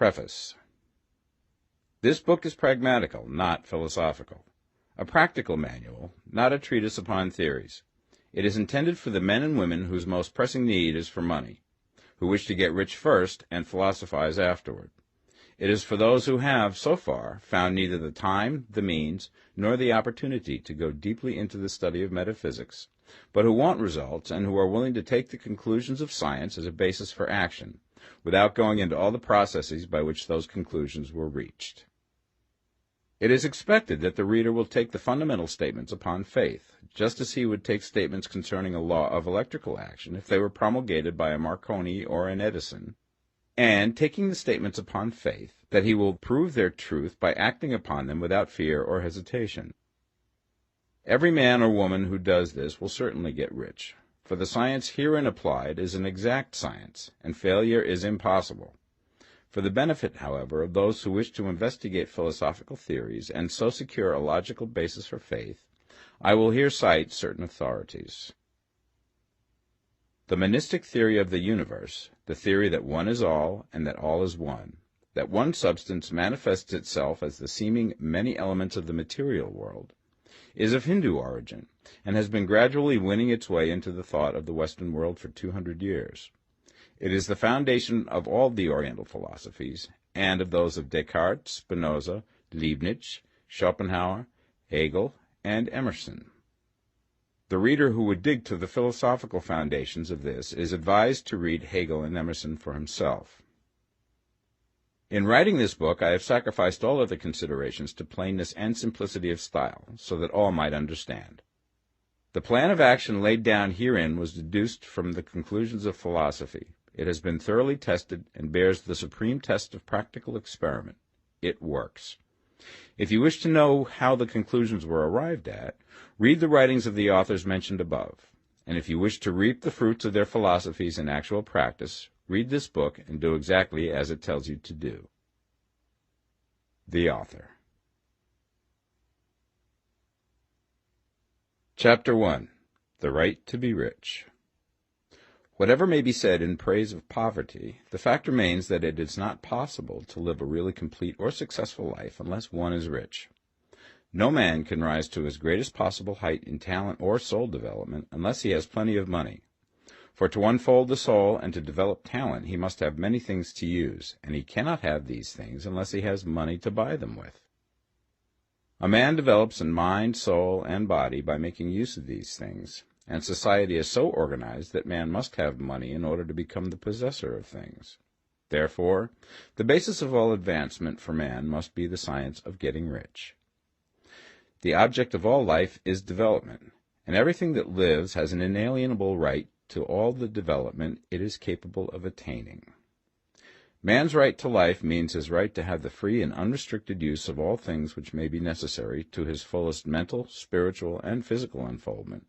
Preface. This book is pragmatical, not philosophical. A practical manual, not a treatise upon theories. It is intended for the men and women whose most pressing need is for money, who wish to get rich first and philosophize afterward. It is for those who have, so far, found neither the time, the means, nor the opportunity to go deeply into the study of metaphysics, but who want results and who are willing to take the conclusions of science as a basis for action, without going into all the processes by which those conclusions were reached. It is expected that the reader will take the fundamental statements upon faith, just as he would take statements concerning a law of electrical action if they were promulgated by a Marconi or an Edison, and, taking the statements upon faith, that he will prove their truth by acting upon them without fear or hesitation. Every man or woman who does this will certainly get rich, for the science herein applied is an exact science, and failure is impossible. For the benefit, however, of those who wish to investigate philosophical theories and so secure a logical basis for faith, I will here cite certain authorities. The monistic theory of the universe, the theory that one is all and that all is one, that one substance manifests itself as the seeming many elements of the material world, is of Hindu origin and has been gradually winning its way into the thought of the Western world for 200 years. It is the foundation of all the Oriental philosophies, and of those of Descartes, Spinoza, Leibniz, Schopenhauer, Hegel, and Emerson. The reader who would dig to the philosophical foundations of this is advised to read Hegel and Emerson for himself. In writing this book, I have sacrificed all other considerations to plainness and simplicity of style, so that all might understand. The plan of action laid down herein was deduced from the conclusions of philosophy. It has been thoroughly tested and bears the supreme test of practical experiment. It works. If you wish to know how the conclusions were arrived at, read the writings of the authors mentioned above. And if you wish to reap the fruits of their philosophies in actual practice, read this book and do exactly as it tells you to do. The author. Chapter 1. The Right to be Rich. Whatever may be said in praise of poverty, the fact remains that it is not possible to live a really complete or successful life unless one is rich. No man can rise to his greatest possible height in talent or soul development unless he has plenty of money. For to unfold the soul and to develop talent he must have many things to use, and he cannot have these things unless he has money to buy them with. A man develops in mind, soul, and body by making use of these things, and society is so organized that man must have money in order to become the possessor of things. Therefore, the basis of all advancement for man must be the science of getting rich. The object of all life is development, and everything that lives has an inalienable right to all the development it is capable of attaining. Man's right to life means his right to have the free and unrestricted use of all things which may be necessary to his fullest mental, spiritual, and physical unfoldment,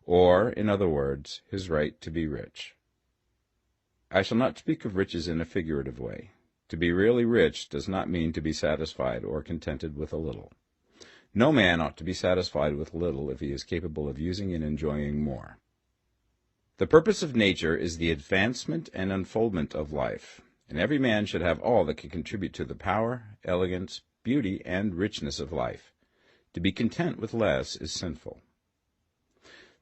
or, in other words, his right to be rich. I shall not speak of riches in a figurative way. To be really rich does not mean to be satisfied or contented with a little. No man ought to be satisfied with little if he is capable of using and enjoying more. The purpose of nature is the advancement and unfoldment of life, and every man should have all that can contribute to the power, elegance, beauty, and richness of life. To be content with less is sinful.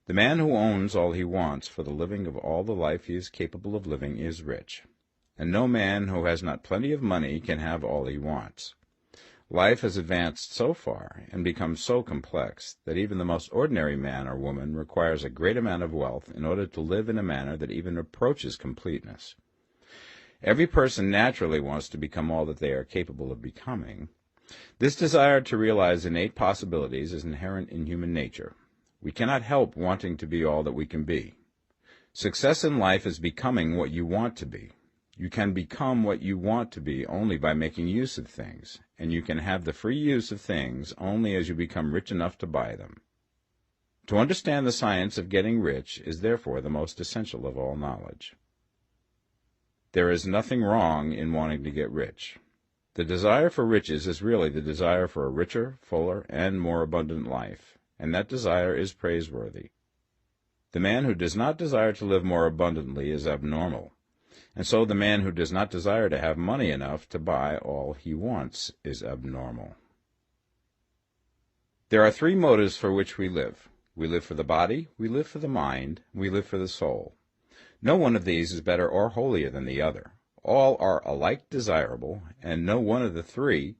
The man who owns all he wants for the living of all the life he is capable of living is rich, and no man who has not plenty of money can have all he wants. Life has advanced so far and become so complex that even the most ordinary man or woman requires a great amount of wealth in order to live in a manner that even approaches completeness. Every person naturally wants to become all that they are capable of becoming. This desire to realize innate possibilities is inherent in human nature. We cannot help wanting to be all that we can be. Success in life is becoming what you want to be. You can become what you want to be only by making use of things, and you can have the free use of things only as you become rich enough to buy them. To understand the science of getting rich is therefore the most essential of all knowledge. There is nothing wrong in wanting to get rich. The desire for riches is really the desire for a richer, fuller, and more abundant life, and that desire is praiseworthy. The man who does not desire to live more abundantly is abnormal. And so the man who does not desire to have money enough to buy all he wants is abnormal. There are three motives for which we live. We live for the body, we live for the mind, we live for the soul. No one of these is better or holier than the other. All are alike desirable, and no one of the three,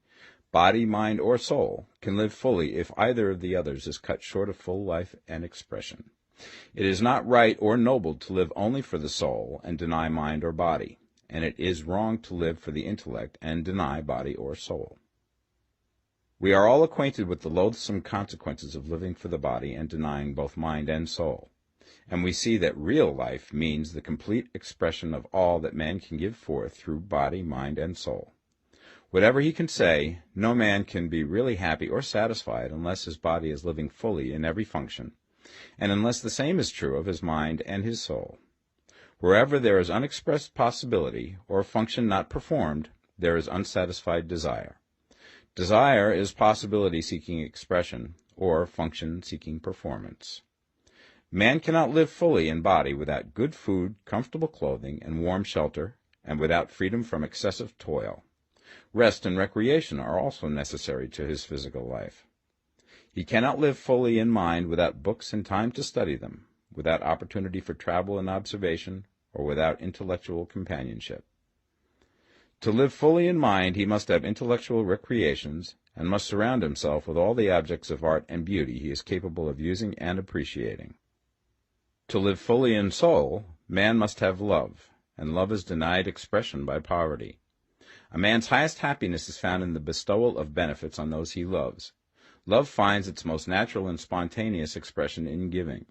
body, mind, or soul, can live fully if either of the others is cut short of full life and expression. It is not right or noble to live only for the soul and deny mind or body, and it is wrong to live for the intellect and deny body or soul. We are all acquainted with the loathsome consequences of living for the body and denying both mind and soul, and we see that real life means the complete expression of all that man can give forth through body, mind, and soul. Whatever he can say, no man can be really happy or satisfied unless his body is living fully in every function, and unless the same is true of his mind and his soul. Wherever there is unexpressed possibility, or function not performed, there is unsatisfied desire. Desire is possibility seeking expression, or function seeking performance. Man cannot live fully in body without good food, comfortable clothing, and warm shelter, and without freedom from excessive toil. Rest and recreation are also necessary to his physical life. He cannot live fully in mind without books and time to study them, without opportunity for travel and observation, or without intellectual companionship. To live fully in mind, he must have intellectual recreations, and must surround himself with all the objects of art and beauty he is capable of using and appreciating. To live fully in soul, man must have love, and love is denied expression by poverty. A man's highest happiness is found in the bestowal of benefits on those he loves. Love finds its most natural and spontaneous expression in giving.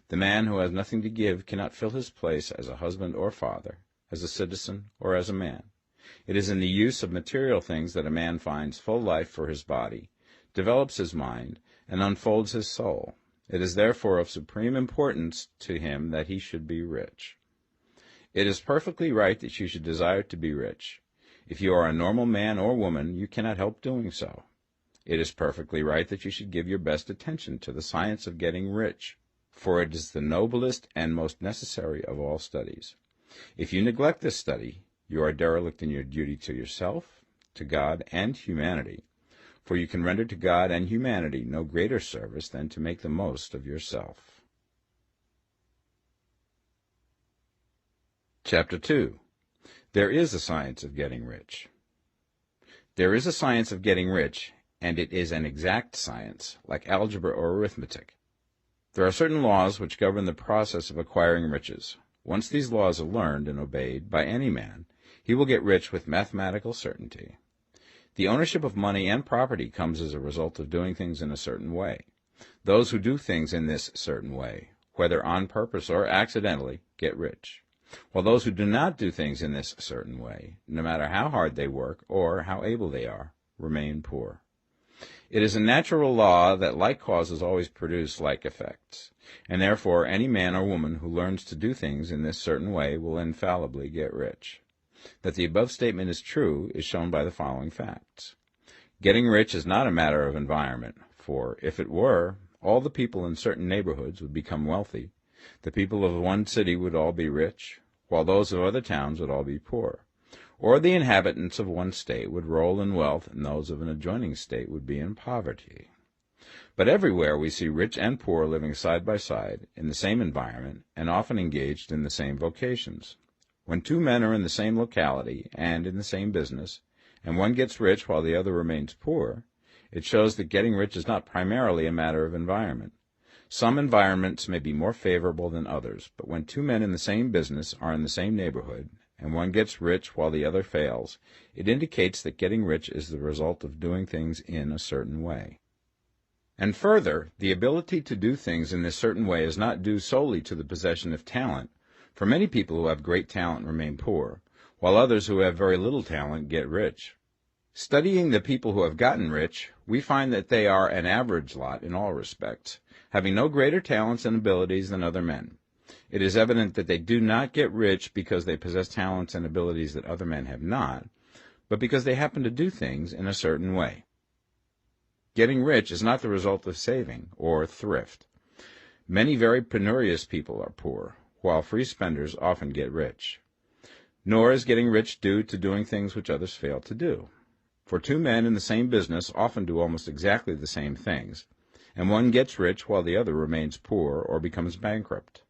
The man who has nothing to give cannot fill his place as a husband or father, as a citizen or as a man. It is in the use of material things that a man finds full life for his body, develops his mind, and unfolds his soul. It is therefore of supreme importance to him that he should be rich. It is perfectly right that you should desire to be rich. If you are a normal man or woman, you cannot help doing so. It is perfectly right that you should give your best attention to the science of getting rich, for it is the noblest and most necessary of all studies. If you neglect this study, you are derelict in your duty to yourself, to God, and humanity, for you can render to God and humanity no greater service than to make the most of yourself. Chapter 2. There is a science of getting rich. There is a science of getting rich, and it is an exact science, like algebra or arithmetic. There are certain laws which govern the process of acquiring riches. Once these laws are learned and obeyed by any man, he will get rich with mathematical certainty. The ownership of money and property comes as a result of doing things in a certain way. Those who do things in this certain way, whether on purpose or accidentally, get rich, while those who do not do things in this certain way, no matter how hard they work or how able they are, remain poor. It is a natural law that like causes always produce like effects, and therefore any man or woman who learns to do things in this certain way will infallibly get rich. That the above statement is true is shown by the following facts. Getting rich is not a matter of environment, for if it were, all the people in certain neighborhoods would become wealthy. The people of one city would all be rich, while those of other towns would all be poor. Or the inhabitants of one state would roll in wealth, and those of an adjoining state would be in poverty. But everywhere we see rich and poor living side by side, in the same environment, and often engaged in the same vocations. When two men are in the same locality and in the same business, and one gets rich while the other remains poor, it shows that getting rich is not primarily a matter of environment. Some environments may be more favorable than others, but when two men in the same business are in the same neighborhood, and one gets rich while the other fails, it indicates that getting rich is the result of doing things in a certain way. And further, the ability to do things in this certain way is not due solely to the possession of talent, for many people who have great talent remain poor, while others who have very little talent get rich. Studying the people who have gotten rich, we find that they are an average lot in all respects, having no greater talents and abilities than other men. It is evident that they do not get rich because they possess talents and abilities that other men have not, but because they happen to do things in a certain way. Getting rich is not the result of saving or thrift. Many very penurious people are poor, while free spenders often get rich. Nor is getting rich due to doing things which others fail to do. For two men in the same business often do almost exactly the same things, and one gets rich while the other remains poor or becomes bankrupt.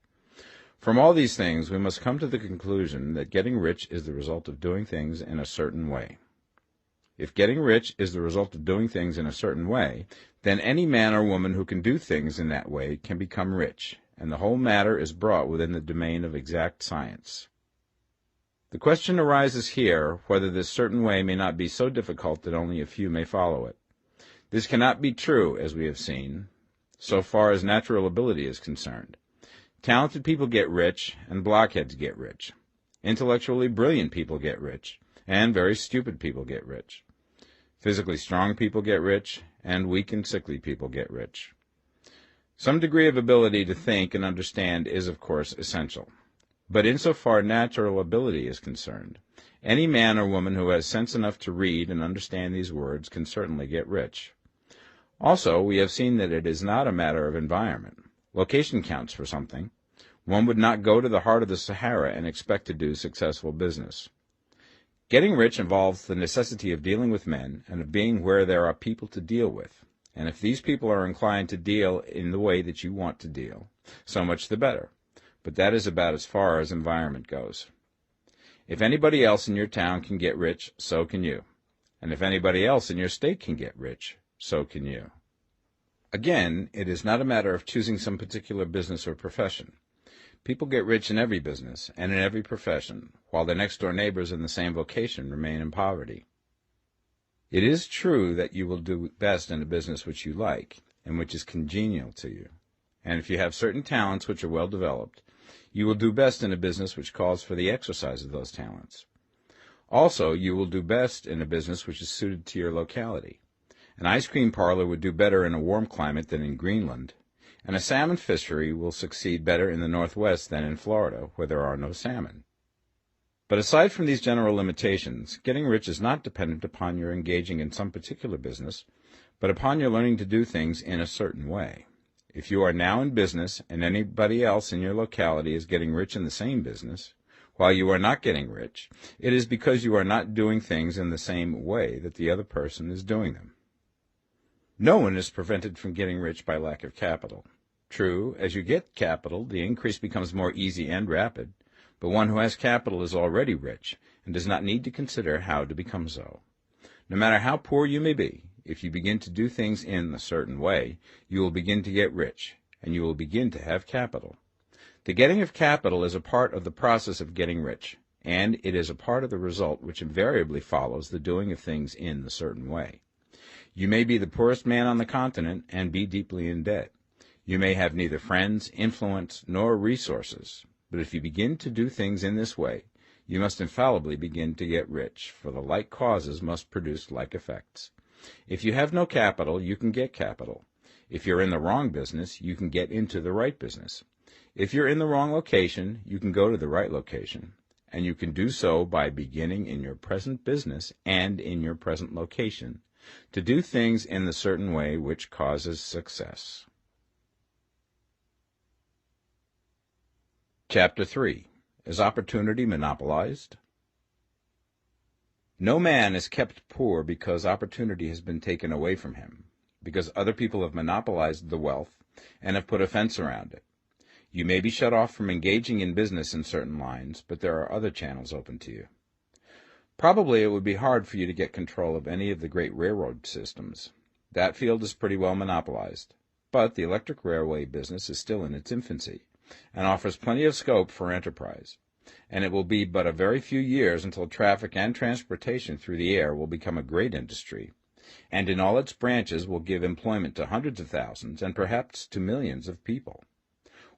From all these things, we must come to the conclusion that getting rich is the result of doing things in a certain way. If getting rich is the result of doing things in a certain way, then any man or woman who can do things in that way can become rich, and the whole matter is brought within the domain of exact science. The question arises here whether this certain way may not be so difficult that only a few may follow it. This cannot be true, as we have seen, so far as natural ability is concerned. Talented people get rich, and blockheads get rich. Intellectually brilliant people get rich, and very stupid people get rich. Physically strong people get rich, and weak and sickly people get rich. Some degree of ability to think and understand is, of course, essential. But insofar natural ability is concerned, any man or woman who has sense enough to read and understand these words can certainly get rich. Also, we have seen that it is not a matter of environment. Location counts for something. One would not go to the heart of the Sahara and expect to do successful business. Getting rich involves the necessity of dealing with men and of being where there are people to deal with. And if these people are inclined to deal in the way that you want to deal, so much the better. But that is about as far as environment goes. If anybody else in your town can get rich, so can you. And if anybody else in your state can get rich, so can you. Again, it is not a matter of choosing some particular business or profession. People get rich in every business and in every profession, while their next-door neighbors in the same vocation remain in poverty. It is true that you will do best in a business which you like and which is congenial to you. And if you have certain talents which are well developed, you will do best in a business which calls for the exercise of those talents. Also, you will do best in a business which is suited to your locality. An ice cream parlor would do better in a warm climate than in Greenland, and a salmon fishery will succeed better in the Northwest than in Florida, where there are no salmon. But aside from these general limitations, getting rich is not dependent upon your engaging in some particular business, but upon your learning to do things in a certain way. If you are now in business and anybody else in your locality is getting rich in the same business, while you are not getting rich, it is because you are not doing things in the same way that the other person is doing them. No one is prevented from getting rich by lack of capital. True, as you get capital, the increase becomes more easy and rapid, but one who has capital is already rich and does not need to consider how to become so. No matter how poor you may be, if you begin to do things in a certain way, you will begin to get rich, and you will begin to have capital. The getting of capital is a part of the process of getting rich, and it is a part of the result which invariably follows the doing of things in the certain way. You may be the poorest man on the continent and be deeply in debt. You may have neither friends, influence, nor resources, but if you begin to do things in this way, you must infallibly begin to get rich, for the like causes must produce like effects. If you have no capital, you can get capital. If you're in the wrong business, you can get into the right business. If you're in the wrong location, you can go to the right location, and you can do so by beginning in your present business and in your present location to do things in the certain way which causes success. Chapter 3. Is Opportunity Monopolized? No man is kept poor because opportunity has been taken away from him, because other people have monopolized the wealth and have put a fence around it. You may be shut off from engaging in business in certain lines, but there are other channels open to you. Probably it would be hard for you to get control of any of the great railroad systems. That field is pretty well monopolized, but the electric railway business is still in its infancy and offers plenty of scope for enterprise. And it will be but a very few years until traffic and transportation through the air will become a great industry, and in all its branches will give employment to hundreds of thousands and perhaps to millions of people.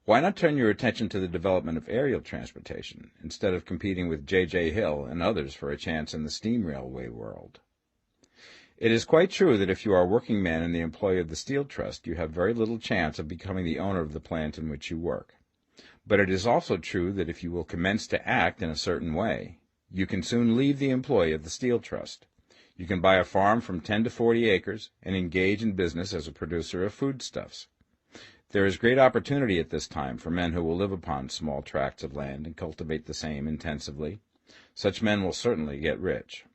Why not turn your attention to the development of aerial transportation, instead of competing with J.J. Hill and others for a chance in the steam railway world? It is quite true that if you are a working man in the employ of the Steel Trust, you have very little chance of becoming the owner of the plant in which you work. But it is also true that if you will commence to act in a certain way, you can soon leave the employ of the Steel Trust. You can buy a farm from 10 to 40 acres and engage in business as a producer of foodstuffs. There is great opportunity at this time for men who will live upon small tracts of land and cultivate the same intensively. Such men will certainly get rich.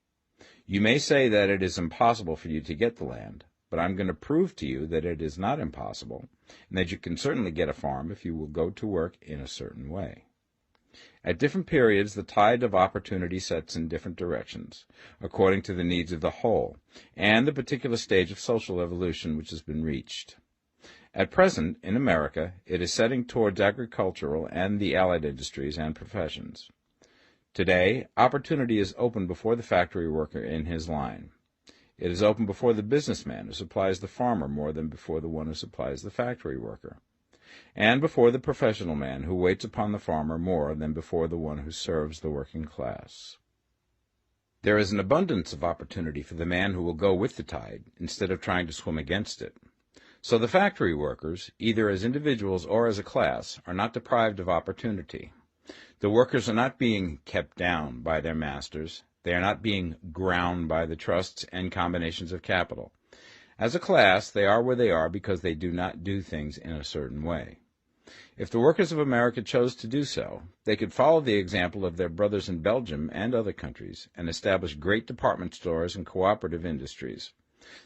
You may say that it is impossible for you to get the land, but I'm going to prove to you that it is not impossible, and that you can certainly get a farm if you will go to work in a certain way. At different periods, the tide of opportunity sets in different directions, according to the needs of the whole, and the particular stage of social evolution which has been reached. At present, in America, it is setting towards agricultural and the allied industries and professions. Today, opportunity is open before the factory worker in his line. It is open before the businessman who supplies the farmer more than before the one who supplies the factory worker, and before the professional man who waits upon the farmer more than before the one who serves the working class. There is an abundance of opportunity for the man who will go with the tide instead of trying to swim against it. So the factory workers, either as individuals or as a class, are not deprived of opportunity. The workers are not being kept down by their masters. They are not being ground by the trusts and combinations of capital. As a class, they are where they are because they do not do things in a certain way. If the workers of America chose to do so, they could follow the example of their brothers in Belgium and other countries and establish great department stores and cooperative industries.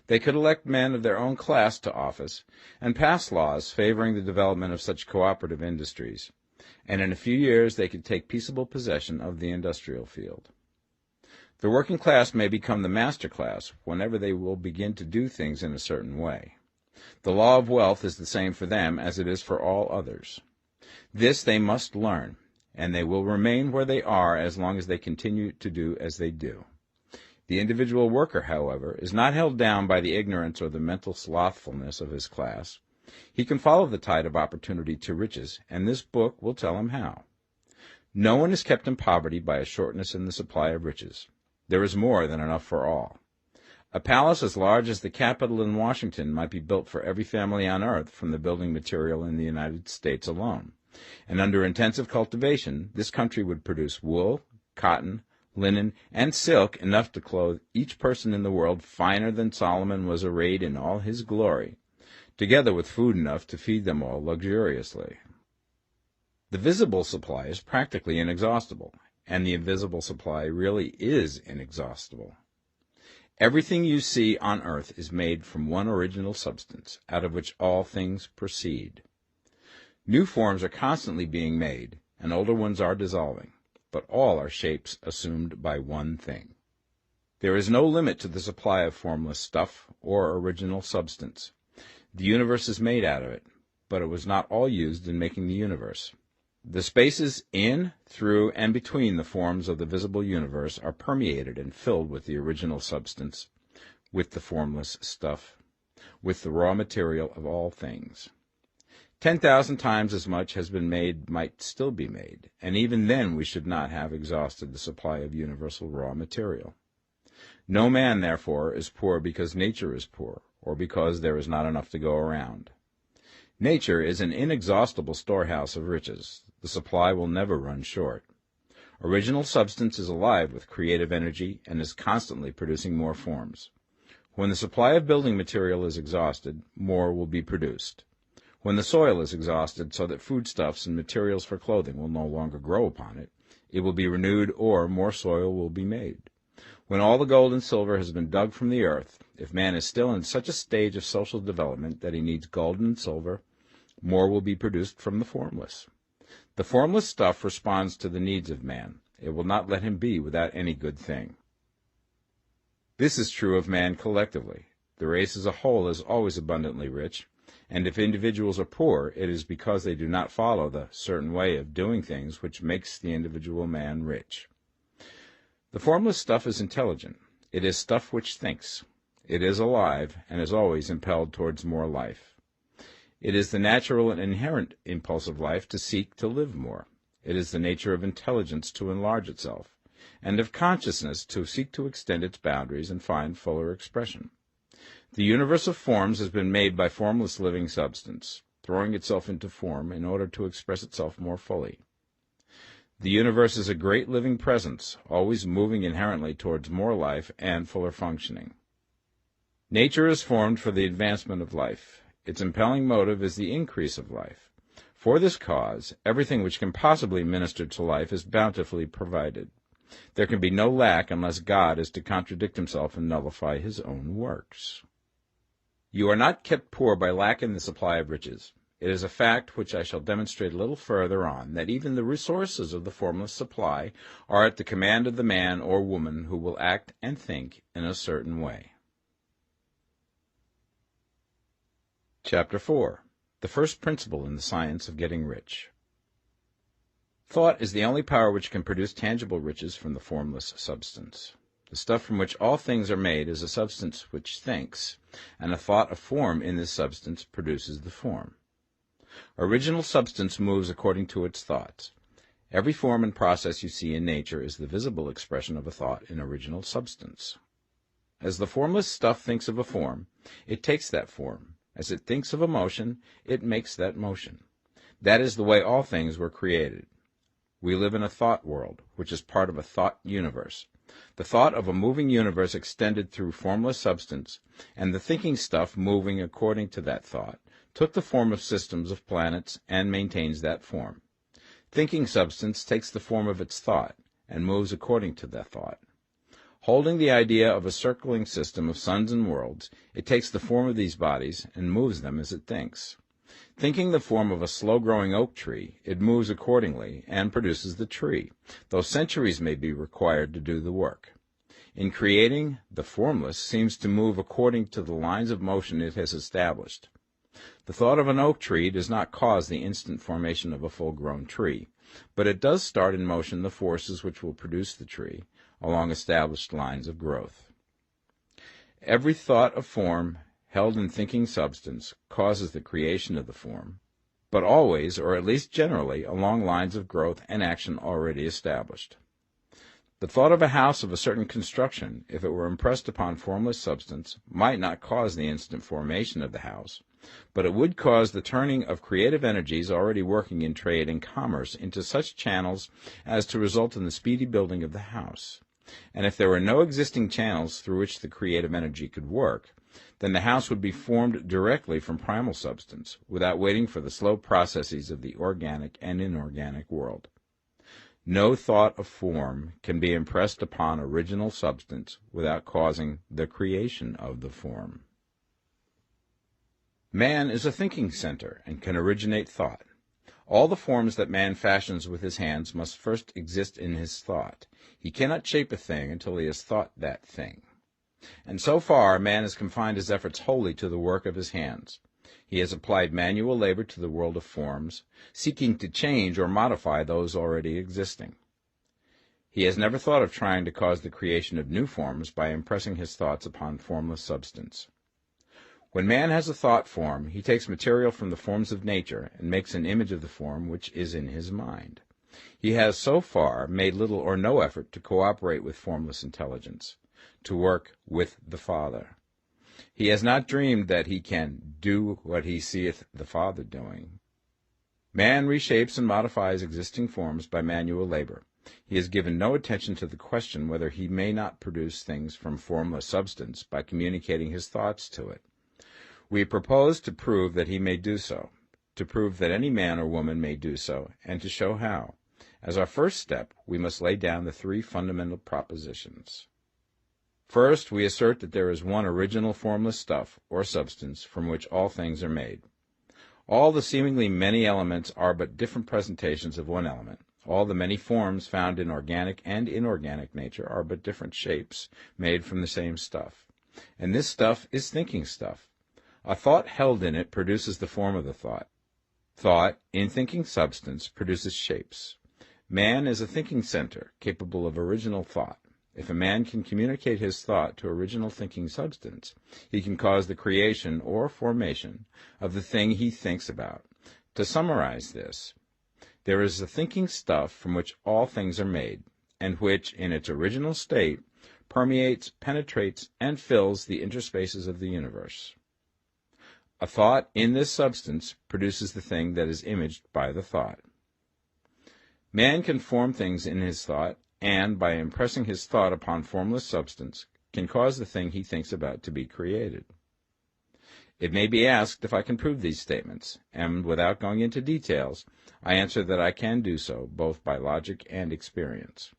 They could elect men of their own class to office and pass laws favoring the development of such cooperative industries, and in a few years they could take peaceable possession of the industrial field. The working class may become the master class whenever they will begin to do things in a certain way. The law of wealth is the same for them as it is for all others. This they must learn, and they will remain where they are as long as they continue to do as they do. The individual worker, however, is not held down by the ignorance or the mental slothfulness of his class. He can follow the tide of opportunity to riches, and this book will tell him how. No one is kept in poverty by a shortness in the supply of riches. There is more than enough for all. A palace as large as the Capitol in Washington might be built for every family on earth from the building material in the United States alone, and under intensive cultivation, this country would produce wool, cotton, linen, and silk enough to clothe each person in the world finer than Solomon was arrayed in all his glory, together with food enough to feed them all luxuriously. The visible supply is practically inexhaustible, and the invisible supply really is inexhaustible. Everything you see on earth is made from one original substance, out of which all things proceed. New forms are constantly being made, and older ones are dissolving, but all are shapes assumed by one thing. There is no limit to the supply of formless stuff or original substance. The universe is made out of it, but it was not all used in making the universe. The spaces in, through, and between the forms of the visible universe are permeated and filled with the original substance, with the formless stuff, with the raw material of all things. 10,000 times as much has been made might still be made, and even then we should not have exhausted the supply of universal raw material. No man, therefore, is poor because nature is poor, or because there is not enough to go around. Nature is an inexhaustible storehouse of riches. The supply will never run short. Original substance is alive with creative energy and is constantly producing more forms. When the supply of building material is exhausted, more will be produced. When the soil is exhausted so that foodstuffs and materials for clothing will no longer grow upon it, it will be renewed or more soil will be made. When all the gold and silver has been dug from the earth, if man is still in such a stage of social development that he needs gold and silver, more will be produced from the formless. The formless stuff responds to the needs of man. It will not let him be without any good thing. This is true of man collectively. The race as a whole is always abundantly rich, and if individuals are poor, it is because they do not follow the certain way of doing things which makes the individual man rich. The formless stuff is intelligent. It is stuff which thinks. It is alive, and is always impelled towards more life. It is the natural and inherent impulse of life to seek to live more. It is the nature of intelligence to enlarge itself, and of consciousness to seek to extend its boundaries and find fuller expression. The universe of forms has been made by formless living substance, throwing itself into form in order to express itself more fully. The universe is a great living presence, always moving inherently towards more life and fuller functioning. Nature is formed for the advancement of life. Its impelling motive is the increase of life. For this cause, everything which can possibly minister to life is bountifully provided. There can be no lack unless God is to contradict himself and nullify his own works. You are not kept poor by lack in the supply of riches. It is a fact which I shall demonstrate a little further on, that even the resources of the formless supply are at the command of the man or woman who will act and think in a certain way. Chapter 4. The first principle in the science of getting rich. Thought is the only power which can produce tangible riches from the formless substance. The stuff from which all things are made is a substance which thinks, and a thought of form in this substance produces the form. Original substance moves according to its thoughts. Every form and process you see in nature is the visible expression of a thought in original substance. As the formless stuff thinks of a form, it takes that form. As it thinks of a motion, it makes that motion. That is the way all things were created. We live in a thought world, which is part of a thought universe. The thought of a moving universe extended through formless substance, and the thinking stuff moving according to that thought, took the form of systems of planets and maintains that form. Thinking substance takes the form of its thought and moves according to that thought. Holding the idea of a circling system of suns and worlds, it takes the form of these bodies and moves them as it thinks. Thinking the form of a slow-growing oak tree, it moves accordingly and produces the tree, though centuries may be required to do the work. In creating, the formless seems to move according to the lines of motion it has established. The thought of an oak tree does not cause the instant formation of a full-grown tree, but it does start in motion the forces which will produce the tree, along established lines of growth. Every thought of form held in thinking substance causes the creation of the form, but always, or at least generally, along lines of growth and action already established. The thought of a house of a certain construction, if it were impressed upon formless substance, might not cause the instant formation of the house, but it would cause the turning of creative energies already working in trade and commerce into such channels as to result in the speedy building of the house. And if there were no existing channels through which the creative energy could work, then the house would be formed directly from primal substance, without waiting for the slow processes of the organic and inorganic world. No thought of form can be impressed upon original substance without causing the creation of the form. Man is a thinking center and can originate thought. All the forms that man fashions with his hands must first exist in his thought. He cannot shape a thing until he has thought that thing. And so far, man has confined his efforts wholly to the work of his hands. He has applied manual labor to the world of forms, seeking to change or modify those already existing. He has never thought of trying to cause the creation of new forms by impressing his thoughts upon formless substance. When man has a thought form, he takes material from the forms of nature and makes an image of the form which is in his mind. He has so far made little or no effort to cooperate with formless intelligence, to work with the Father. He has not dreamed that he can do what he seeth the Father doing. Man reshapes and modifies existing forms by manual labor. He has given no attention to the question whether he may not produce things from formless substance by communicating his thoughts to it. We propose to prove that he may do so, to prove that any man or woman may do so, and to show how. As our first step, we must lay down the three fundamental propositions. First, we assert that there is one original formless stuff, or substance, from which all things are made. All the seemingly many elements are but different presentations of one element. All the many forms found in organic and inorganic nature are but different shapes made from the same stuff. And this stuff is thinking stuff. A thought held in it produces the form of the thought. Thought, in thinking substance, produces shapes. Man is a thinking center, capable of original thought. If a man can communicate his thought to original thinking substance, he can cause the creation or formation of the thing he thinks about. To summarize this, there is a thinking stuff from which all things are made, and which, in its original state, permeates, penetrates, and fills the interspaces of the universe. A thought in this substance produces the thing that is imaged by the thought. Man can form things in his thought, and, by impressing his thought upon formless substance, can cause the thing he thinks about to be created. It may be asked if I can prove these statements, and without going into details, I answer that I can do so, both by logic and experience.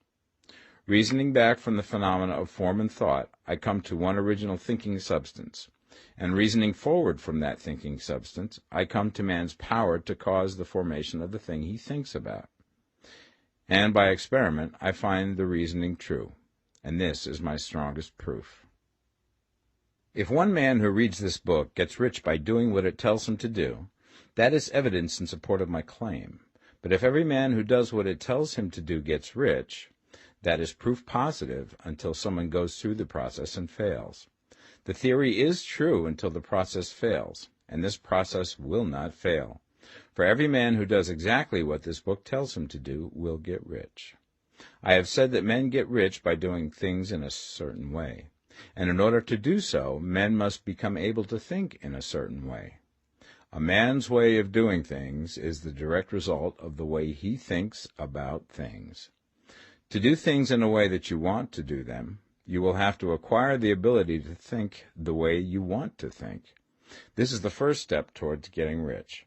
Reasoning back from the phenomena of form and thought, I come to one original thinking substance. And reasoning forward from that thinking substance, I come to man's power to cause the formation of the thing he thinks about. And by experiment, I find the reasoning true. And this is my strongest proof. If one man who reads this book gets rich by doing what it tells him to do, that is evidence in support of my claim. But if every man who does what it tells him to do gets rich, that is proof positive until someone goes through the process and fails. The theory is true until the process fails, and this process will not fail. For every man who does exactly what this book tells him to do will get rich. I have said that men get rich by doing things in a certain way, and in order to do so, men must become able to think in a certain way. A man's way of doing things is the direct result of the way he thinks about things. To do things in a way that you want to do them, you will have to acquire the ability to think the way you want to think. This is the first step towards getting rich.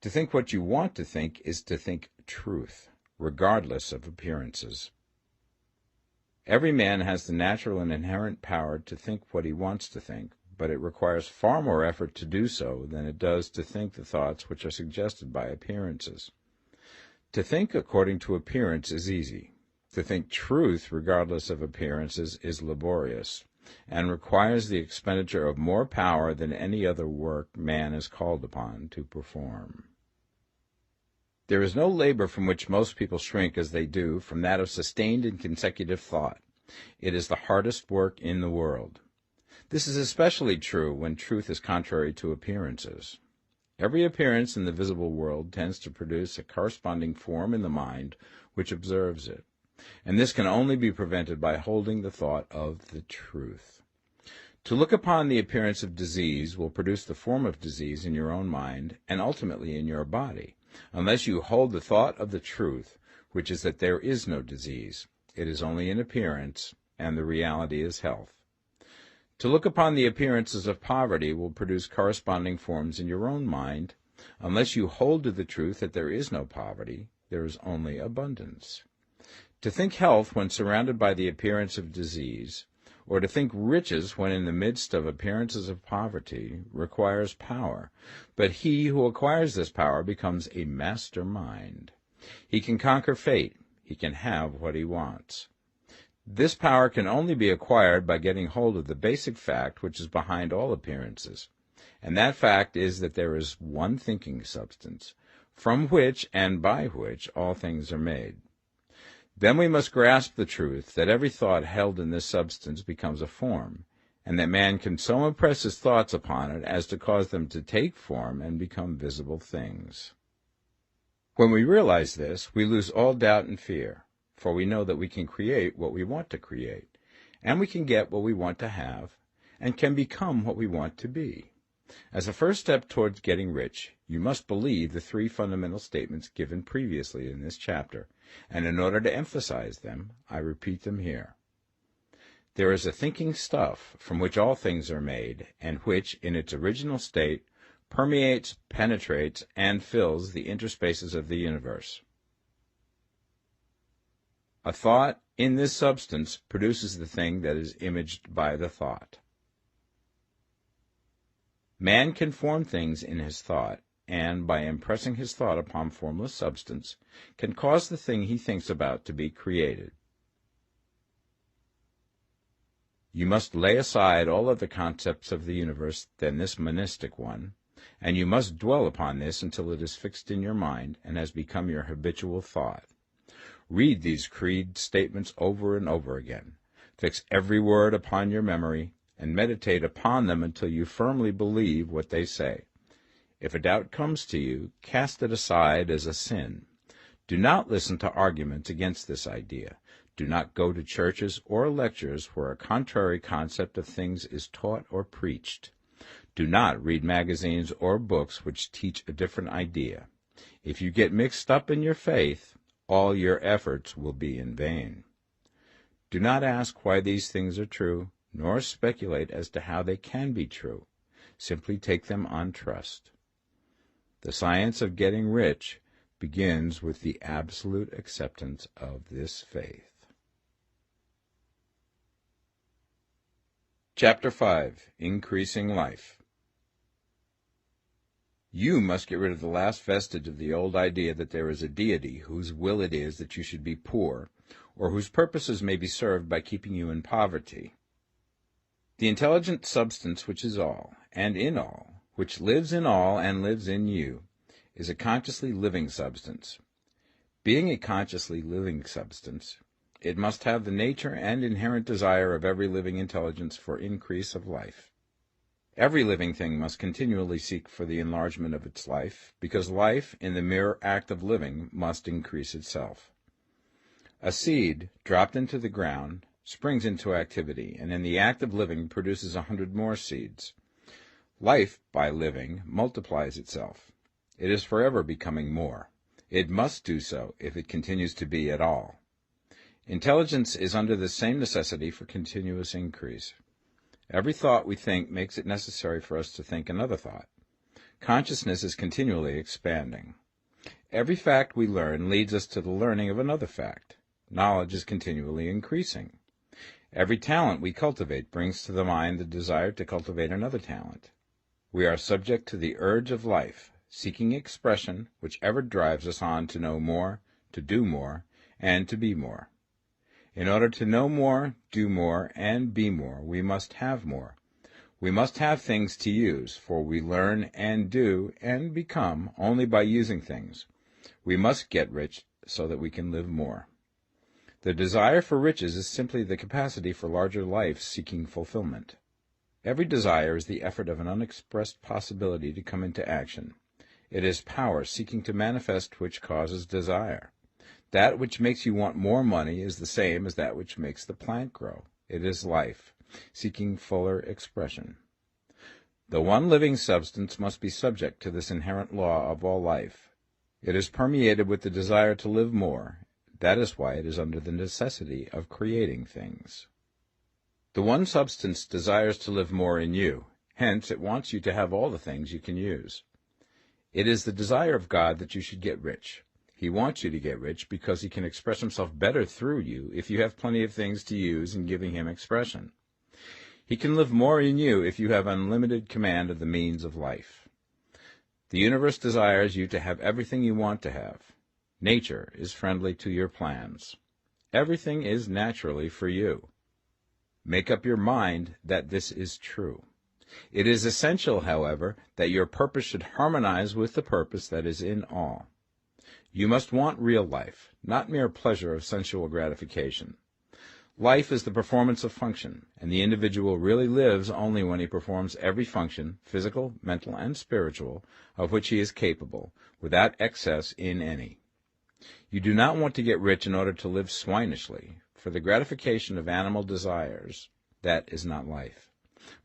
To think what you want to think is to think truth, regardless of appearances. Every man has the natural and inherent power to think what he wants to think, but it requires far more effort to do so than it does to think the thoughts which are suggested by appearances. To think according to appearance is easy. To think truth regardless of appearances is laborious, and requires the expenditure of more power than any other work man is called upon to perform. There is no labor from which most people shrink as they do from that of sustained and consecutive thought. It is the hardest work in the world. This is especially true when truth is contrary to appearances. Every appearance in the visible world tends to produce a corresponding form in the mind which observes it, and this can only be prevented by holding the thought of the truth. To look upon the appearance of disease will produce the form of disease in your own mind and ultimately in your body, unless you hold the thought of the truth, which is that there is no disease. It is only an appearance, and the reality is health. To look upon the appearances of poverty will produce corresponding forms in your own mind, unless you hold to the truth that there is no poverty, there is only abundance. To think health when surrounded by the appearance of disease, or to think riches when in the midst of appearances of poverty, requires power, but he who acquires this power becomes a master mind. He can conquer fate. He can have what he wants. This power can only be acquired by getting hold of the basic fact which is behind all appearances, and that fact is that there is one thinking substance, from which and by which all things are made. Then we must grasp the truth that every thought held in this substance becomes a form, and that man can so impress his thoughts upon it as to cause them to take form and become visible things. When we realize this, we lose all doubt and fear, for we know that we can create what we want to create, and we can get what we want to have, and can become what we want to be. As a first step towards getting rich, you must believe the three fundamental statements given previously in this chapter, and in order to emphasize them, I repeat them here. There is a thinking stuff from which all things are made, and which, in its original state, permeates, penetrates, and fills the interspaces of the universe. A thought in this substance produces the thing that is imaged by the thought. Man can form things in his thought, and, by impressing his thought upon formless substance, can cause the thing he thinks about to be created. You must lay aside all other concepts of the universe than this monistic one, and you must dwell upon this until it is fixed in your mind and has become your habitual thought. Read these creed statements over and over again. Fix every word upon your memory, and meditate upon them until you firmly believe what they say. If a doubt comes to you, cast it aside as a sin. Do not listen to arguments against this idea. Do not go to churches or lectures where a contrary concept of things is taught or preached. Do not read magazines or books which teach a different idea. If you get mixed up in your faith, all your efforts will be in vain. Do not ask why these things are true, nor speculate as to how they can be true. Simply take them on trust. The science of getting rich begins with the absolute acceptance of this faith. Chapter 5. Increasing Life. You must get rid of the last vestige of the old idea that there is a deity whose will it is that you should be poor, or whose purposes may be served by keeping you in poverty. The intelligent substance which is all, and in all, which lives in all and lives in you, is a consciously living substance. Being a consciously living substance, it must have the nature and inherent desire of every living intelligence for increase of life. Every living thing must continually seek for the enlargement of its life, because life, in the mere act of living, must increase itself. A seed, dropped into the ground, springs into activity, and in the act of living produces 100 more seeds. Life, by living, multiplies itself. It is forever becoming more. It must do so if it continues to be at all. Intelligence is under the same necessity for continuous increase. Every thought we think makes it necessary for us to think another thought. Consciousness is continually expanding. Every fact we learn leads us to the learning of another fact. Knowledge is continually increasing. Every talent we cultivate brings to the mind the desire to cultivate another talent. We are subject to the urge of life, seeking expression, which ever drives us on to know more, to do more, and to be more. In order to know more, do more, and be more, we must have more. We must have things to use, for we learn and do and become only by using things. We must get rich so that we can live more. The desire for riches is simply the capacity for larger life seeking fulfillment. Every desire is the effort of an unexpressed possibility to come into action. It is power seeking to manifest which causes desire. That which makes you want more money is the same as that which makes the plant grow. It is life, seeking fuller expression. The one living substance must be subject to this inherent law of all life. It is permeated with the desire to live more. That is why it is under the necessity of creating things. The one substance desires to live more in you. Hence, it wants you to have all the things you can use. It is the desire of God that you should get rich. He wants you to get rich because he can express himself better through you if you have plenty of things to use in giving him expression. He can live more in you if you have unlimited command of the means of life. The universe desires you to have everything you want to have. Nature is friendly to your plans. Everything is naturally for you. Make up your mind that this is true. It is essential, however, that your purpose should harmonize with the purpose that is in all. You must want real life, not mere pleasure of sensual gratification. Life is the performance of function, and the individual really lives only when he performs every function, physical, mental, and spiritual, of which he is capable, without excess in any. You do not want to get rich in order to live swinishly, for the gratification of animal desires, that is not life.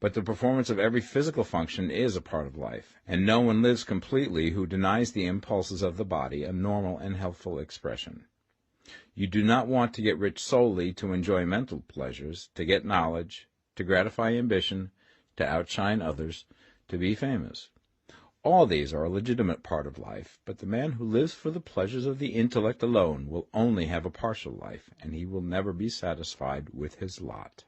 But the performance of every physical function is a part of life, and no one lives completely who denies the impulses of the body a normal and healthful expression. You do not want to get rich solely to enjoy mental pleasures, to get knowledge, to gratify ambition, to outshine others, to be famous. All these are a legitimate part of life, but the man who lives for the pleasures of the intellect alone will only have a partial life, and he will never be satisfied with his lot.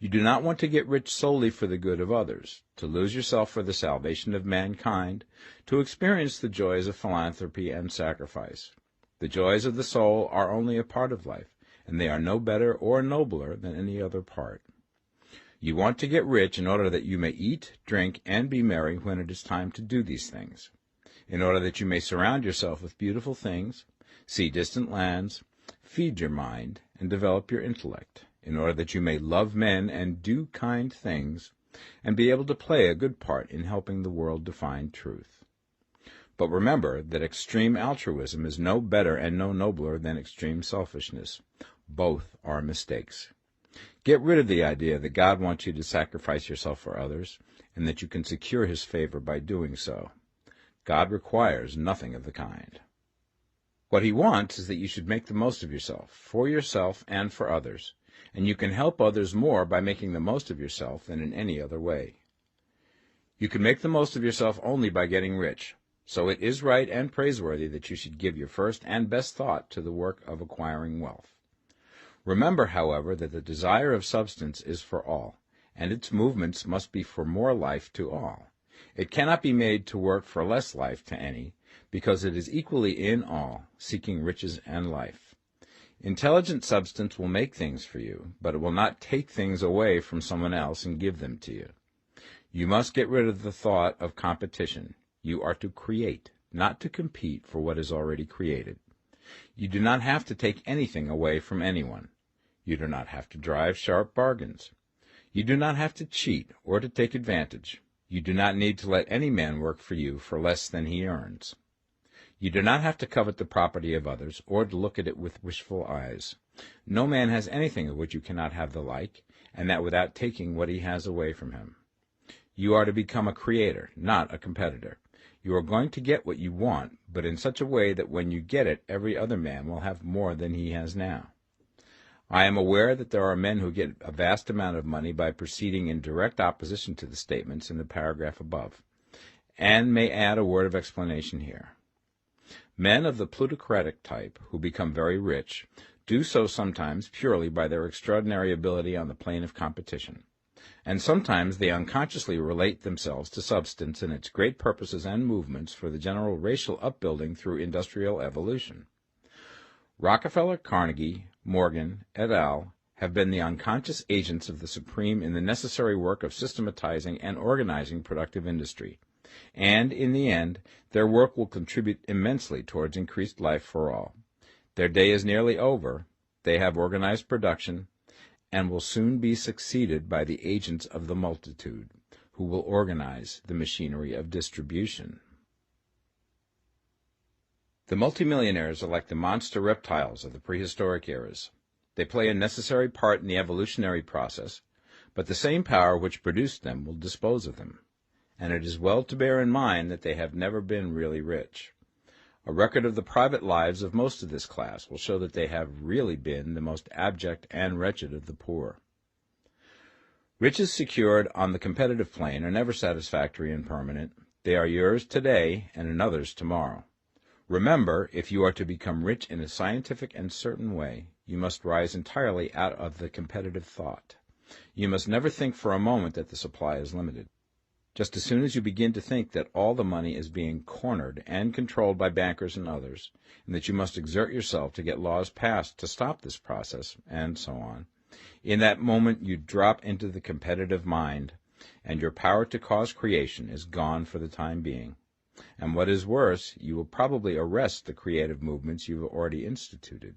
You do not want to get rich solely for the good of others, to lose yourself for the salvation of mankind, to experience the joys of philanthropy and sacrifice. The joys of the soul are only a part of life, and they are no better or nobler than any other part. You want to get rich in order that you may eat, drink, and be merry when it is time to do these things, in order that you may surround yourself with beautiful things, see distant lands, feed your mind, and develop your intellect, in order that you may love men and do kind things, and be able to play a good part in helping the world to find truth. But remember that extreme altruism is no better and no nobler than extreme selfishness. Both are mistakes. Get rid of the idea that God wants you to sacrifice yourself for others, and that you can secure his favor by doing so. God requires nothing of the kind. What he wants is that you should make the most of yourself, for yourself and for others, and you can help others more by making the most of yourself than in any other way. You can make the most of yourself only by getting rich, so it is right and praiseworthy that you should give your first and best thought to the work of acquiring wealth. Remember, however, that the desire of substance is for all, and its movements must be for more life to all. It cannot be made to work for less life to any, because it is equally in all, seeking riches and life. Intelligent substance will make things for you, but it will not take things away from someone else and give them to you. You must get rid of the thought of competition. You are to create, not to compete for what is already created. You do not have to take anything away from anyone. You do not have to drive sharp bargains. You do not have to cheat or to take advantage. You do not need to let any man work for you for less than he earns. You do not have to covet the property of others or to look at it with wishful eyes. No man has anything of which you cannot have the like, and that without taking what he has away from him. You are to become a creator, not a competitor. You are going to get what you want, but in such a way that when you get it, every other man will have more than he has now. I am aware that there are men who get a vast amount of money by proceeding in direct opposition to the statements in the paragraph above, and may add a word of explanation here. Men of the plutocratic type, who become very rich, do so sometimes purely by their extraordinary ability on the plane of competition, and sometimes they unconsciously relate themselves to substance and its great purposes and movements for the general racial upbuilding through industrial evolution. Rockefeller, Carnegie, Morgan, et al. Have been the unconscious agents of the supreme in the necessary work of systematizing and organizing productive industry, and, in the end, their work will contribute immensely towards increased life for all. Their day is nearly over. They have organized production, and will soon be succeeded by the agents of the multitude, who will organize the machinery of distribution. The multimillionaires are like the monster reptiles of the prehistoric eras. They play a necessary part in the evolutionary process, but the same power which produced them will dispose of them, and it is well to bear in mind that they have never been really rich. A record of the private lives of most of this class will show that they have really been the most abject and wretched of the poor. Riches secured on the competitive plane are never satisfactory and permanent. They are yours today and another's tomorrow. Remember, if you are to become rich in a scientific and certain way, you must rise entirely out of the competitive thought. You must never think for a moment that the supply is limited. Just as soon as you begin to think that all the money is being cornered and controlled by bankers and others, and that you must exert yourself to get laws passed to stop this process, and so on, in that moment you drop into the competitive mind, and your power to cause creation is gone for the time being. And what is worse, you will probably arrest the creative movements you have already instituted.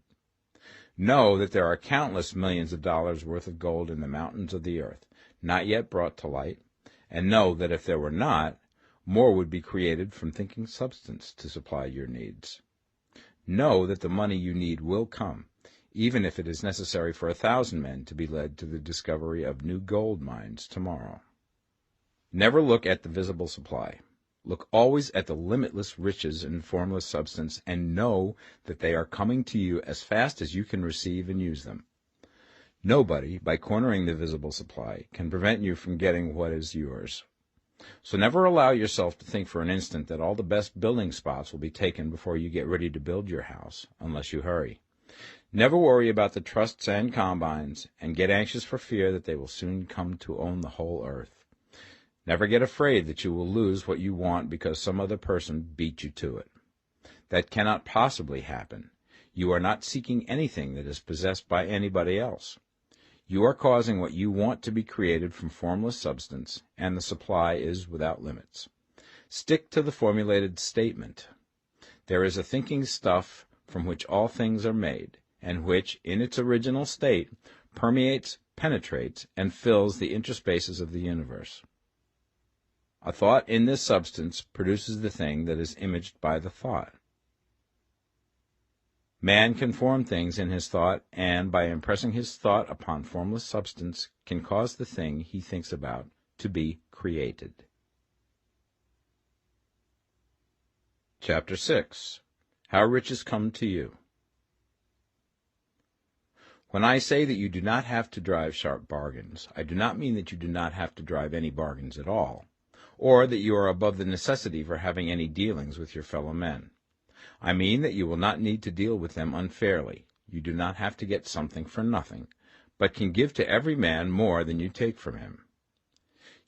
Know that there are countless millions of dollars worth of gold in the mountains of the earth, not yet brought to light, and know that if there were not, more would be created from thinking substance to supply your needs. Know that the money you need will come, even if it is necessary for 1,000 men to be led to the discovery of new gold mines tomorrow. Never look at the visible supply. Look always at the limitless riches in formless substance, and know that they are coming to you as fast as you can receive and use them. Nobody, by cornering the visible supply, can prevent you from getting what is yours. So never allow yourself to think for an instant that all the best building spots will be taken before you get ready to build your house, unless you hurry. Never worry about the trusts and combines, and get anxious for fear that they will soon come to own the whole earth. Never get afraid that you will lose what you want because some other person beat you to it. That cannot possibly happen. You are not seeking anything that is possessed by anybody else. You are causing what you want to be created from formless substance, and the supply is without limits. Stick to the formulated statement. There is a thinking stuff from which all things are made, and which, in its original state, permeates, penetrates, and fills the interspaces of the universe. A thought in this substance produces the thing that is imaged by the thought. Man can form things in his thought, and by impressing his thought upon formless substance, can cause the thing he thinks about to be created. Chapter 6. How Riches Come to You. When I say that you do not have to drive sharp bargains, I do not mean that you do not have to drive any bargains at all, or that you are above the necessity for having any dealings with your fellow men. I mean that you will not need to deal with them unfairly. You do not have to get something for nothing, but can give to every man more than you take from him.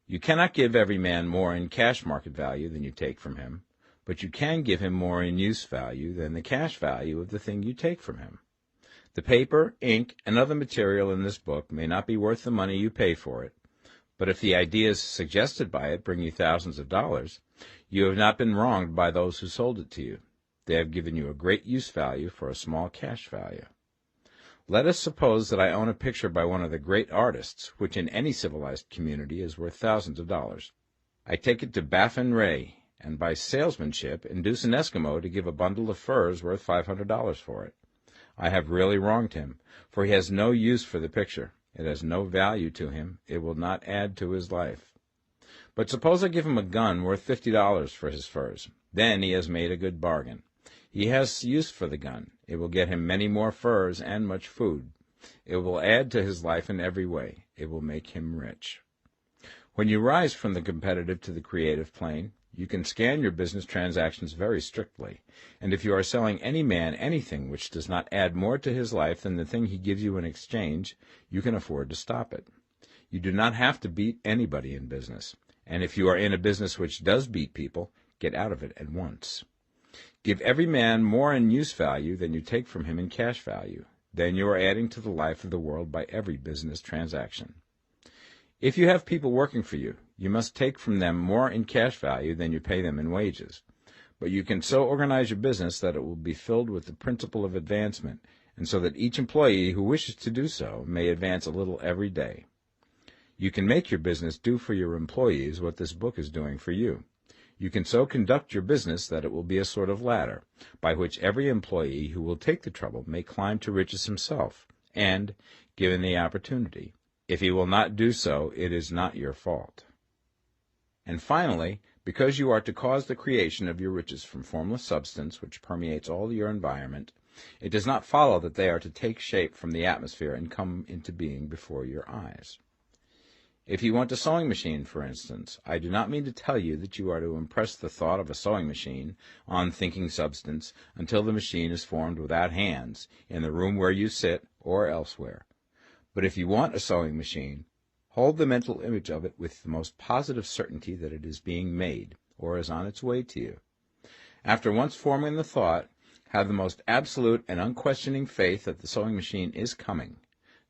You cannot give every man more in cash market value than you take from him, but you can give him more in use value than the cash value of the thing you take from him. The paper, ink, and other material in this book may not be worth the money you pay for it, but if the ideas suggested by it bring you thousands of dollars, you have not been wronged by those who sold it to you. They have given you a great use value for a small cash value. Let us suppose that I own a picture by one of the great artists, which in any civilized community is worth thousands of dollars. I take it to Baffin Ray, and by salesmanship induce an Eskimo to give a bundle of furs worth $500 for it. I have really wronged him, for he has no use for the picture. It has no value to him. It will not add to his life. But suppose I give him a gun worth $50 for his furs. Then he has made a good bargain. He has use for the gun. It will get him many more furs and much food. It will add to his life in every way. It will make him rich. When you rise from the competitive to the creative plane, you can scan your business transactions very strictly, and if you are selling any man anything which does not add more to his life than the thing he gives you in exchange, you can afford to stop it. You do not have to beat anybody in business, and if you are in a business which does beat people, get out of it at once. Give every man more in use value than you take from him in cash value. Then you are adding to the life of the world by every business transaction. If you have people working for you, you must take from them more in cash value than you pay them in wages. But you can so organize your business that it will be filled with the principle of advancement, and so that each employee who wishes to do so may advance a little every day. You can make your business do for your employees what this book is doing for you. You can so conduct your business that it will be a sort of ladder, by which every employee who will take the trouble may climb to riches himself, and, given the opportunity, if he will not do so, it is not your fault. And finally, because you are to cause the creation of your riches from formless substance which permeates all your environment, it does not follow that they are to take shape from the atmosphere and come into being before your eyes. If you want a sewing machine, for instance, I do not mean to tell you that you are to impress the thought of a sewing machine on thinking substance until the machine is formed without hands, in the room where you sit or elsewhere. But if you want a sewing machine, hold the mental image of it with the most positive certainty that it is being made, or is on its way to you. After once forming the thought, have the most absolute and unquestioning faith that the sewing machine is coming.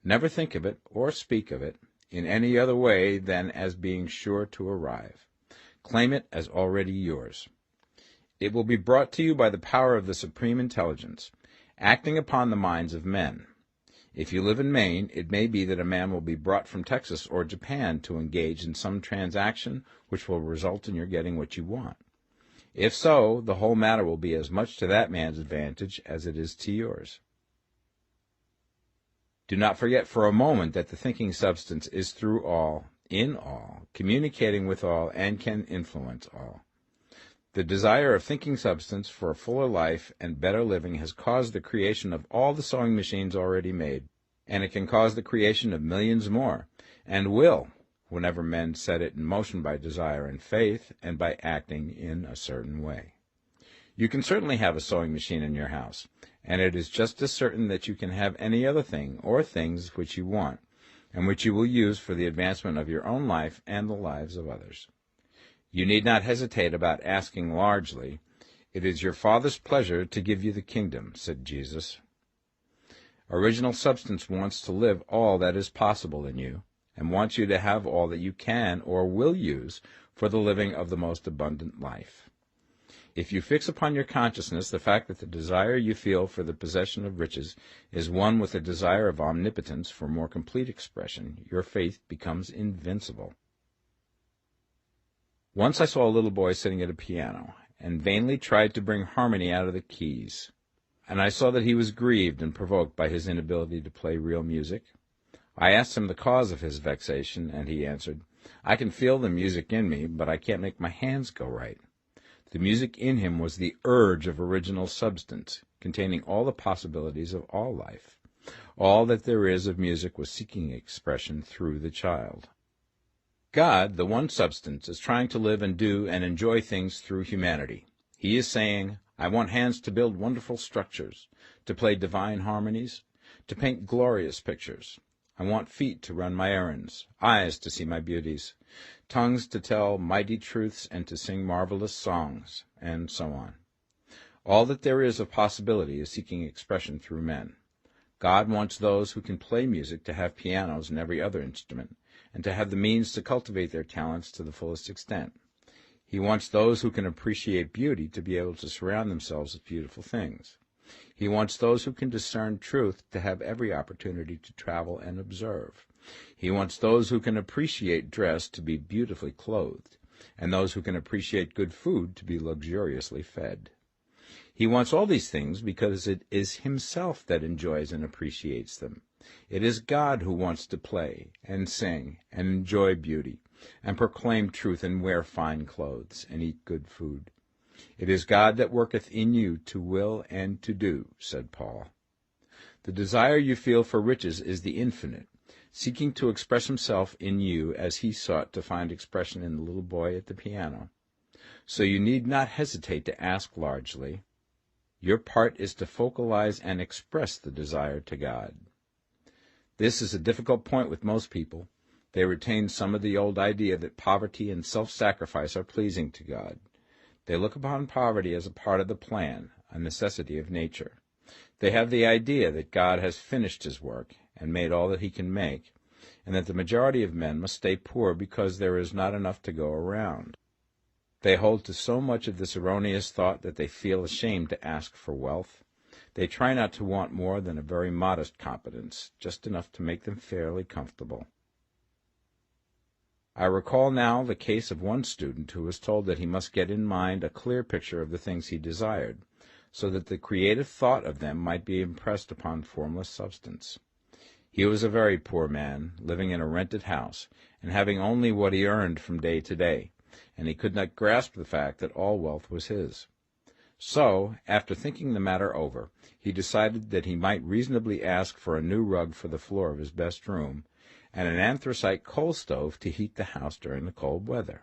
Never think of it, or speak of it, in any other way than as being sure to arrive. Claim it as already yours. It will be brought to you by the power of the Supreme Intelligence, acting upon the minds of men. If you live in Maine, it may be that a man will be brought from Texas or Japan to engage in some transaction which will result in your getting what you want. If so, the whole matter will be as much to that man's advantage as it is to yours. Do not forget for a moment that the thinking substance is through all, in all, communicating with all, and can influence all. The desire of thinking substance for a fuller life and better living has caused the creation of all the sewing machines already made, and it can cause the creation of millions more, and will, whenever men set it in motion by desire and faith, and by acting in a certain way. You can certainly have a sewing machine in your house, and it is just as certain that you can have any other thing or things which you want, and which you will use for the advancement of your own life and the lives of others. You need not hesitate about asking largely. It is your Father's pleasure to give you the kingdom, said Jesus. Original substance wants to live all that is possible in you, and wants you to have all that you can or will use for the living of the most abundant life. If you fix upon your consciousness the fact that the desire you feel for the possession of riches is one with a desire of omnipotence for more complete expression, your faith becomes invincible. Once I saw a little boy sitting at a piano, and vainly tried to bring harmony out of the keys, and I saw that he was grieved and provoked by his inability to play real music. I asked him the cause of his vexation, and he answered, "I can feel the music in me, but I can't make my hands go right." The music in him was the urge of original substance, containing all the possibilities of all life. All that there is of music was seeking expression through the child. God, the one substance, is trying to live and do and enjoy things through humanity. He is saying, I want hands to build wonderful structures, to play divine harmonies, to paint glorious pictures. I want feet to run my errands, eyes to see my beauties, tongues to tell mighty truths and to sing marvelous songs, and so on. All that there is of possibility is seeking expression through men. God wants those who can play music to have pianos and every other instrument, and to have the means to cultivate their talents to the fullest extent. He wants those who can appreciate beauty to be able to surround themselves with beautiful things. He wants those who can discern truth to have every opportunity to travel and observe. He wants those who can appreciate dress to be beautifully clothed, and those who can appreciate good food to be luxuriously fed. He wants all these things because it is himself that enjoys and appreciates them. It is God who wants to play and sing and enjoy beauty and proclaim truth and wear fine clothes and eat good food. It is God that worketh in you to will and to do, said Paul. The desire you feel for riches is the infinite, seeking to express himself in you as he sought to find expression in the little boy at the piano. So you need not hesitate to ask largely. Your part is to focalize and express the desire to God. This is a difficult point with most people. They retain some of the old idea that poverty and self-sacrifice are pleasing to God. They look upon poverty as a part of the plan, a necessity of nature. They have the idea that God has finished his work and made all that he can make, and that the majority of men must stay poor because there is not enough to go around. They hold to so much of this erroneous thought that they feel ashamed to ask for wealth. They try not to want more than a very modest competence, just enough to make them fairly comfortable. I recall now the case of one student who was told that he must get in mind a clear picture of the things he desired, so that the creative thought of them might be impressed upon formless substance. He was a very poor man, living in a rented house, and having only what he earned from day to day, and he could not grasp the fact that all wealth was his. So, after thinking the matter over, he decided that he might reasonably ask for a new rug for the floor of his best room, and an anthracite coal stove to heat the house during the cold weather.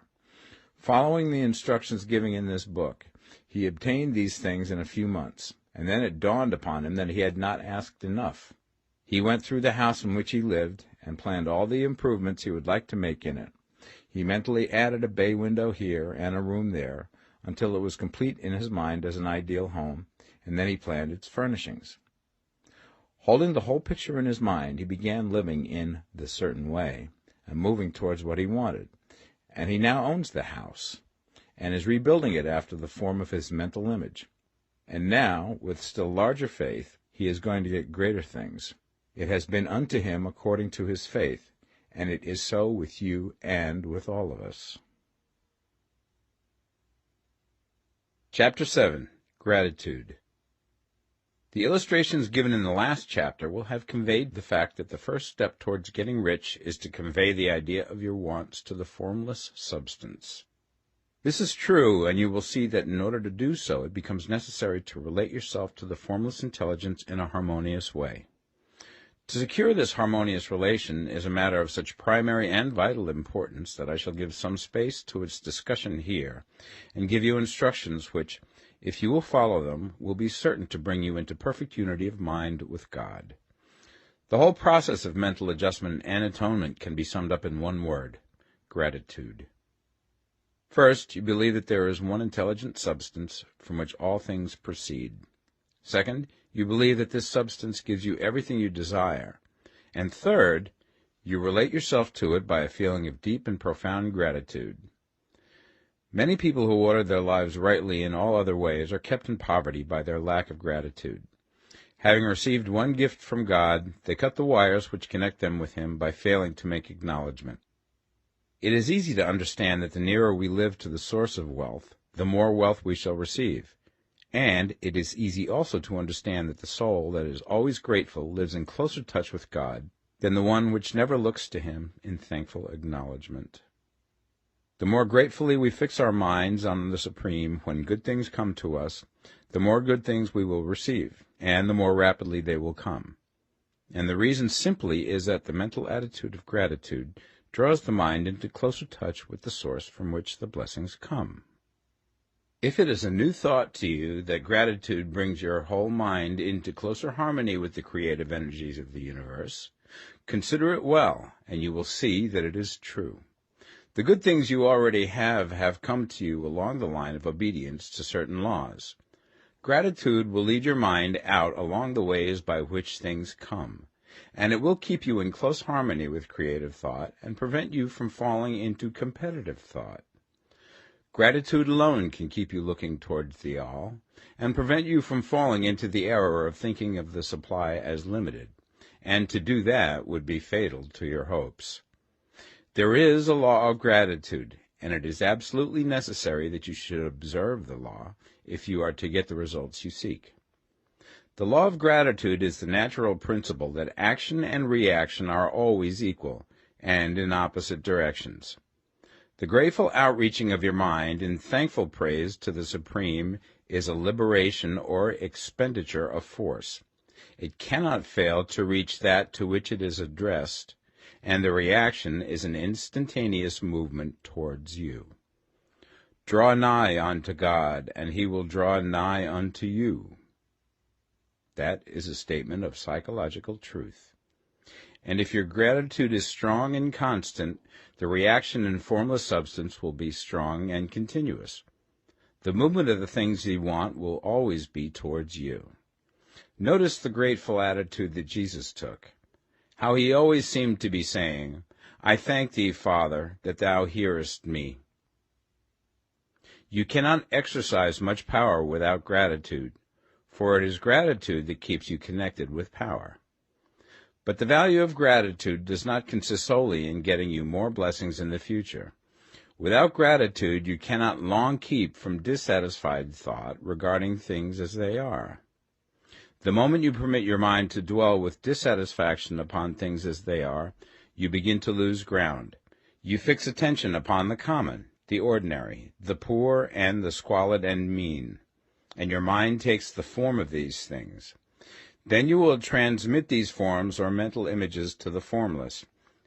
Following the instructions given in this book, he obtained these things in a few months, and then it dawned upon him that he had not asked enough. He went through the house in which he lived, and planned all the improvements he would like to make in it. He mentally added a bay window here and a room there, until it was complete in his mind as an ideal home, and then he planned its furnishings. Holding the whole picture in his mind, he began living in the certain way, and moving towards what he wanted, and he now owns the house, and is rebuilding it after the form of his mental image. And now, with still larger faith, he is going to get greater things. It has been unto him according to his faith, and it is so with you and with all of us. Chapter 7. Gratitude. The illustrations given in the last chapter will have conveyed the fact that the first step towards getting rich is to convey the idea of your wants to the formless substance. This is true, and you will see that in order to do so, it becomes necessary to relate yourself to the formless intelligence in a harmonious way. To secure this harmonious relation is a matter of such primary and vital importance that I shall give some space to its discussion here, and give you instructions which, if you will follow them, will be certain to bring you into perfect unity of mind with God. The whole process of mental adjustment and atonement can be summed up in one word: gratitude. First, you believe that there is one intelligent substance from which all things proceed. Second, you believe that this substance gives you everything you desire. And third, you relate yourself to it by a feeling of deep and profound gratitude. Many people who order their lives rightly in all other ways are kept in poverty by their lack of gratitude. Having received one gift from God, they cut the wires which connect them with him by failing to make acknowledgment. It is easy to understand that the nearer we live to the source of wealth, the more wealth we shall receive. And it is easy also to understand that the soul that is always grateful lives in closer touch with God than the one which never looks to him in thankful acknowledgment. The more gratefully we fix our minds on the Supreme when good things come to us, the more good things we will receive, and the more rapidly they will come. And the reason simply is that the mental attitude of gratitude draws the mind into closer touch with the source from which the blessings come. If it is a new thought to you that gratitude brings your whole mind into closer harmony with the creative energies of the universe, Consider it well, and you will see that it is true. The good things you already have come to you along the line of obedience to certain laws. Gratitude will lead your mind out along the ways by which things come, and it will keep you in close harmony with creative thought and prevent you from falling into competitive thought. Gratitude alone can keep you looking toward the all, and prevent you from falling into the error of thinking of the supply as limited, and to do that would be fatal to your hopes. There is a law of gratitude, and it is absolutely necessary that you should observe the law if you are to get the results you seek. The law of gratitude is the natural principle that action and reaction are always equal, and in opposite directions. The grateful outreaching of your mind in thankful praise to the Supreme is a liberation or expenditure of force. It cannot fail to reach that to which it is addressed, and the reaction is an instantaneous movement towards you. Draw nigh unto God, and he will draw nigh unto you. That is a statement of psychological truth. And if your gratitude is strong and constant, the reaction in formless substance will be strong and continuous. The movement of the things you want will always be towards you. Notice the grateful attitude that Jesus took, how he always seemed to be saying, I thank thee, Father, that thou hearest me. You cannot exercise much power without gratitude, for it is gratitude that keeps you connected with power. But the value of gratitude does not consist solely in getting you more blessings in the future. Without gratitude, you cannot long keep from dissatisfied thought regarding things as they are. The moment you permit your mind to dwell with dissatisfaction upon things as they are, you begin to lose ground. You fix attention upon the common, the ordinary, the poor, and the squalid and mean, and your mind takes the form of these things. Then you will transmit these forms or mental images to the formless,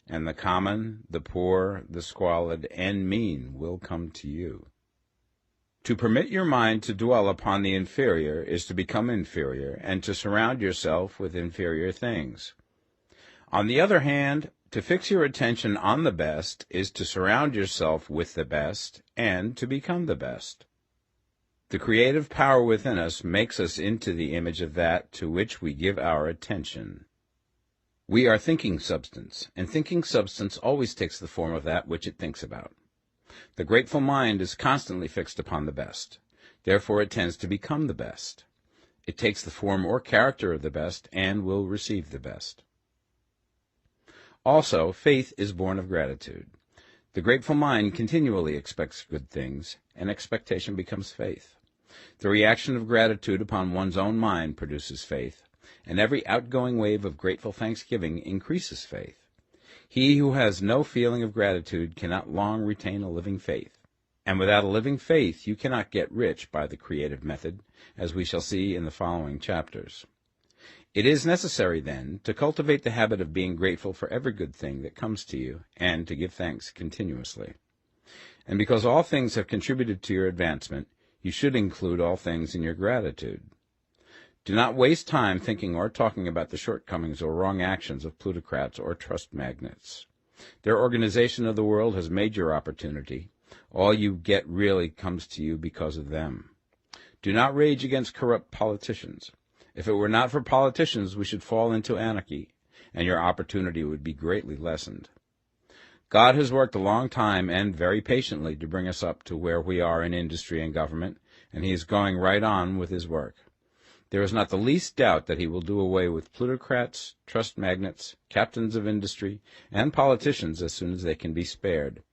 and the common, the poor, the squalid, and mean will come to you. To permit your mind to dwell upon the inferior is to become inferior, and to surround yourself with inferior things. On the other hand, to fix your attention on the best is to surround yourself with the best, and to become the best. The creative power within us makes us into the image of that to which we give our attention. We are thinking substance, and thinking substance always takes the form of that which it thinks about. The grateful mind is constantly fixed upon the best. Therefore it tends to become the best. It takes the form or character of the best and will receive the best. Also, faith is born of gratitude. The grateful mind continually expects good things, and expectation becomes faith. The reaction of gratitude upon one's own mind produces faith, and every outgoing wave of grateful thanksgiving increases faith. He who has no feeling of gratitude cannot long retain a living faith, and without a living faith you cannot get rich by the creative method, as we shall see in the following chapters. It is necessary, then, to cultivate the habit of being grateful for every good thing that comes to you, and to give thanks continuously. And because all things have contributed to your advancement, you should include all things in your gratitude. Do not waste time thinking or talking about the shortcomings or wrong actions of plutocrats or trust magnates. Their organization of the world has made your opportunity. All you get really comes to you because of them. Do not rage against corrupt politicians. If it were not for politicians, we should fall into anarchy, and your opportunity would be greatly lessened. God has worked a long time and very patiently to bring us up to where we are in industry and government, and he is going right on with his work. There is not the least doubt that he will do away with plutocrats, trust magnates, captains of industry, and politicians as soon as they can be spared.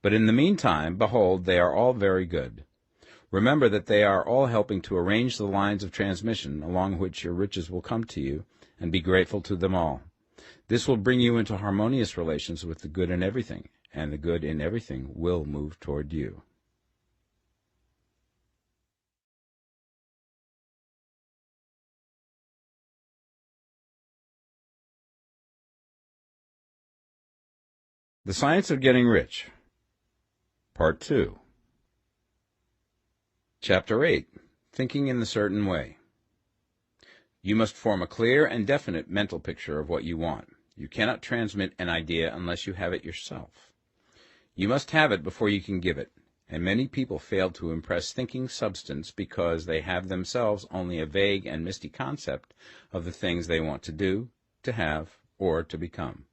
But in the meantime, behold, they are all very good. Remember that they are all helping to arrange the lines of transmission along which your riches will come to you, and be grateful to them all. This will bring you into harmonious relations with the good in everything, and the good in everything will move toward you. The Science of Getting Rich, Part 2. Chapter 8. Thinking in the Certain Way. You must form a clear and definite mental picture of what you want. You cannot transmit an idea unless you have it yourself. You must have it before you can give it, and many people fail to impress thinking substance because they have themselves only a vague and misty concept of the things they want to do, to have, or to become.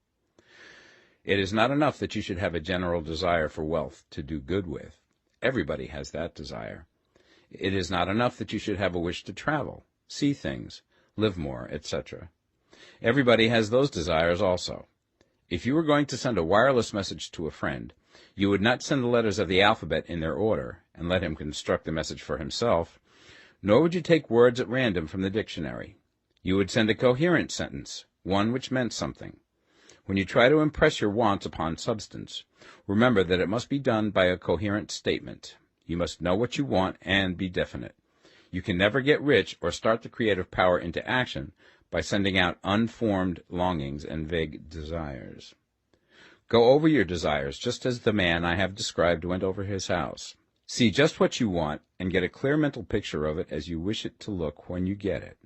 It is not enough that you should have a general desire for wealth to do good with. Everybody has that desire. It is not enough that you should have a wish to travel, see things, live more, etc. Everybody has those desires also. If you were going to send a wireless message to a friend, you would not send the letters of the alphabet in their order and let him construct the message for himself, nor would you take words at random from the dictionary. You would send a coherent sentence, one which meant something. When you try to impress your wants upon substance, remember that it must be done by a coherent statement. You must know what you want and be definite. You can never get rich or start the creative power into action by sending out unformed longings and vague desires. Go over your desires just as the man I have described went over his house. See just what you want and get a clear mental picture of it as you wish it to look when you get it.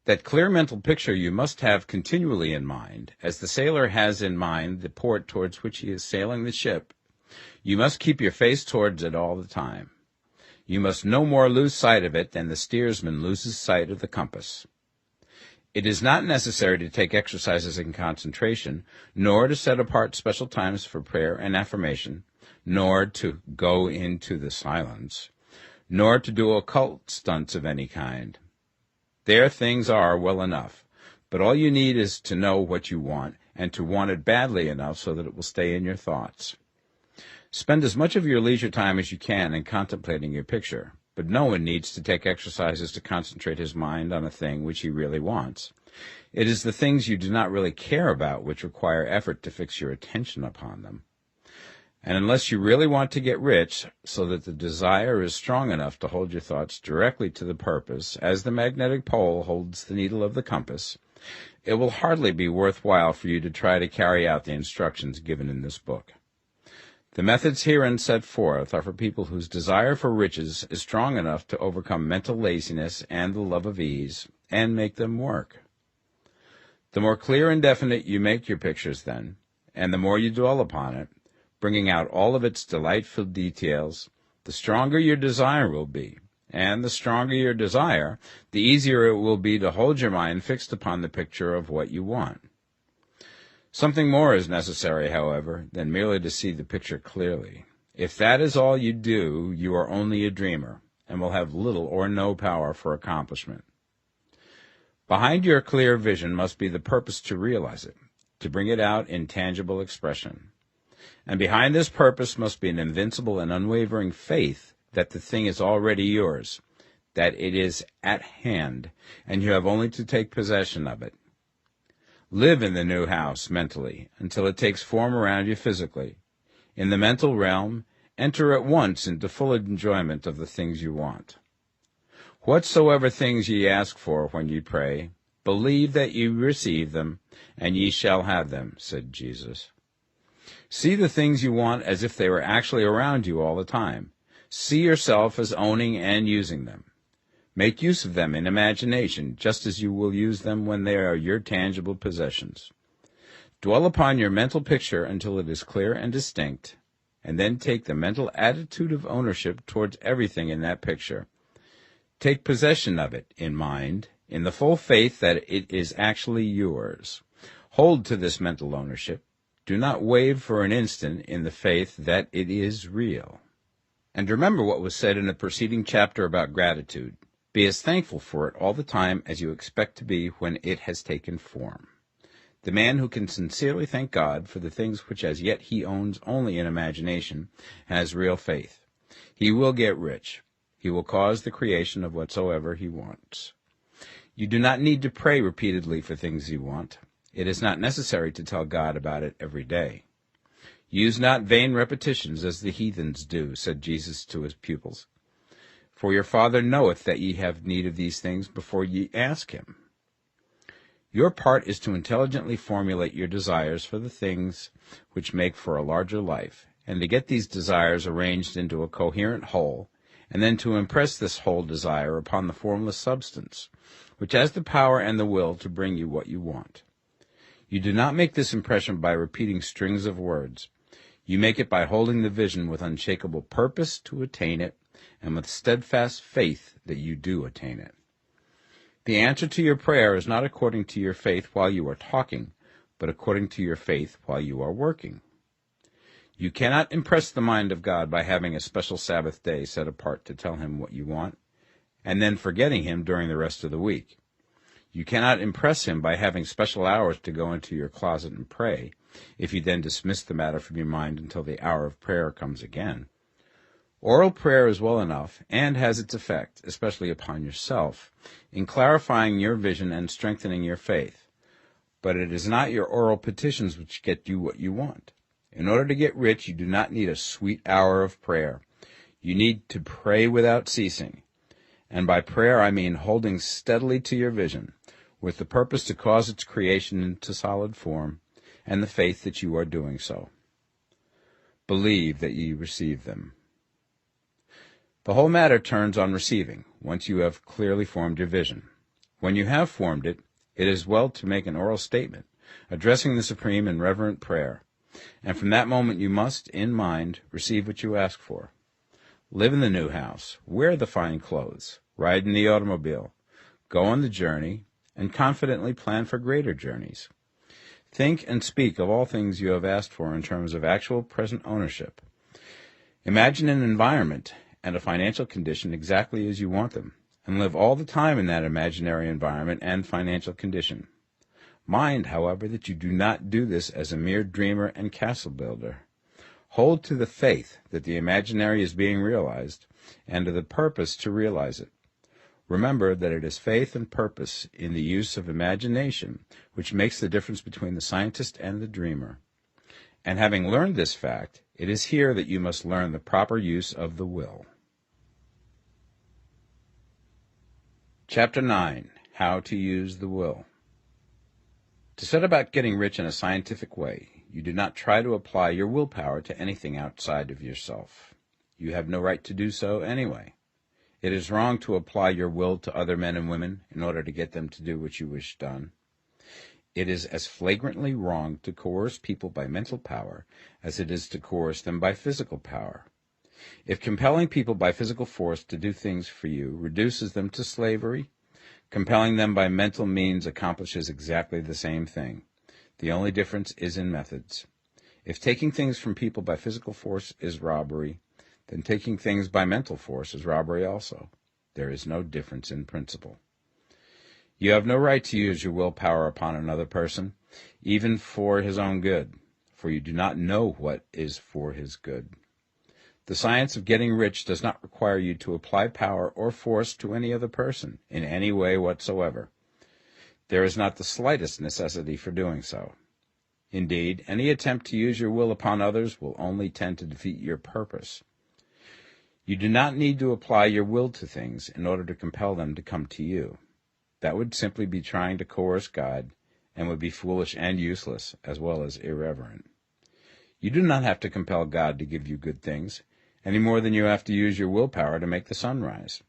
That clear mental picture you must have continually in mind, as the sailor has in mind the port towards which he is sailing the ship. You must keep your face towards it all the time. You must no more lose sight of it than the steersman loses sight of the compass. It is not necessary to take exercises in concentration, nor to set apart special times for prayer and affirmation, nor to go into the silence, nor to do occult stunts of any kind. There things are well enough, but all you need is to know what you want, and to want it badly enough so that it will stay in your thoughts. Spend as much of your leisure time as you can in contemplating your picture, but no one needs to take exercises to concentrate his mind on a thing which he really wants. It is the things you do not really care about which require effort to fix your attention upon them. And unless you really want to get rich, so that the desire is strong enough to hold your thoughts directly to the purpose, as the magnetic pole holds the needle of the compass, it will hardly be worthwhile for you to try to carry out the instructions given in this book. The methods herein set forth are for people whose desire for riches is strong enough to overcome mental laziness and the love of ease, and make them work. The more clear and definite you make your pictures then, and the more you dwell upon it, bringing out all of its delightful details, the stronger your desire will be, and the stronger your desire, the easier it will be to hold your mind fixed upon the picture of what you want. Something more is necessary, however, than merely to see the picture clearly. If that is all you do, you are only a dreamer, and will have little or no power for accomplishment. Behind your clear vision must be the purpose to realize it, to bring it out in tangible expression. And behind this purpose must be an invincible and unwavering faith that the thing is already yours, that it is at hand, and you have only to take possession of it. Live in the new house mentally until it takes form around you physically. In the mental realm, enter at once into full enjoyment of the things you want. Whatsoever things ye ask for when ye pray, believe that ye receive them, and ye shall have them, said Jesus. See the things you want as if they were actually around you all the time. See yourself as owning and using them. Make use of them in imagination, just as you will use them when they are your tangible possessions. Dwell upon your mental picture until it is clear and distinct, and then take the mental attitude of ownership towards everything in that picture. Take possession of it in mind, in the full faith that it is actually yours. Hold to this mental ownership. Do not waver for an instant in the faith that it is real. And remember what was said in the preceding chapter about gratitude. Be as thankful for it all the time as you expect to be when it has taken form. The man who can sincerely thank God for the things which as yet he owns only in imagination has real faith. He will get rich. He will cause the creation of whatsoever he wants. You do not need to pray repeatedly for things you want. It is not necessary to tell God about it every day. Use not vain repetitions as the heathens do, said Jesus to his pupils. For your Father knoweth that ye have need of these things before ye ask him. Your part is to intelligently formulate your desires for the things which make for a larger life, and to get these desires arranged into a coherent whole, and then to impress this whole desire upon the formless substance, which has the power and the will to bring you what you want. You do not make this impression by repeating strings of words. You make it by holding the vision with unshakable purpose to attain it, and with steadfast faith that you do attain it. The answer to your prayer is not according to your faith while you are talking, but according to your faith while you are working. You cannot impress the mind of God by having a special Sabbath day set apart to tell him what you want, and then forgetting him during the rest of the week. You cannot impress him by having special hours to go into your closet and pray, if you then dismiss the matter from your mind until the hour of prayer comes again. Oral prayer is well enough, and has its effect, especially upon yourself, in clarifying your vision and strengthening your faith. But it is not your oral petitions which get you what you want. In order to get rich, you do not need a sweet hour of prayer. You need to pray without ceasing. And by prayer I mean holding steadily to your vision, with the purpose to cause its creation into solid form, and the faith that you are doing so. Believe that ye receive them. The whole matter turns on receiving, once you have clearly formed your vision. When you have formed it, it is well to make an oral statement, addressing the Supreme in reverent prayer, and from that moment you must, in mind, receive what you ask for. Live in the new house, wear the fine clothes, ride in the automobile, go on the journey, and confidently plan for greater journeys. Think and speak of all things you have asked for in terms of actual present ownership. Imagine an environment and a financial condition exactly as you want them, and live all the time in that imaginary environment and financial condition. Mind, however, that you do not do this as a mere dreamer and castle builder. Hold to the faith that the imaginary is being realized, and to the purpose to realize it. Remember that it is faith and purpose in the use of imagination which makes the difference between the scientist and the dreamer. And having learned this fact, it is here that you must learn the proper use of the will. Chapter 9. How to Use the Will. To set about getting rich in a scientific way, you do not try to apply your willpower to anything outside of yourself. You have no right to do so anyway. It is wrong to apply your will to other men and women in order to get them to do what you wish done. It is as flagrantly wrong to coerce people by mental power as it is to coerce them by physical power. If compelling people by physical force to do things for you reduces them to slavery, compelling them by mental means accomplishes exactly the same thing. The only difference is in methods. If taking things from people by physical force is robbery, then taking things by mental force is robbery also. There is no difference in principle. You have no right to use your willpower upon another person, even for his own good, for you do not know what is for his good. The science of getting rich does not require you to apply power or force to any other person in any way whatsoever. There is not the slightest necessity for doing so. Indeed, any attempt to use your will upon others will only tend to defeat your purpose. You do not need to apply your will to things in order to compel them to come to you. That would simply be trying to coerce God, and would be foolish and useless, as well as irreverent. You do not have to compel God to give you good things, any more than you have to use your willpower to make the sun rise.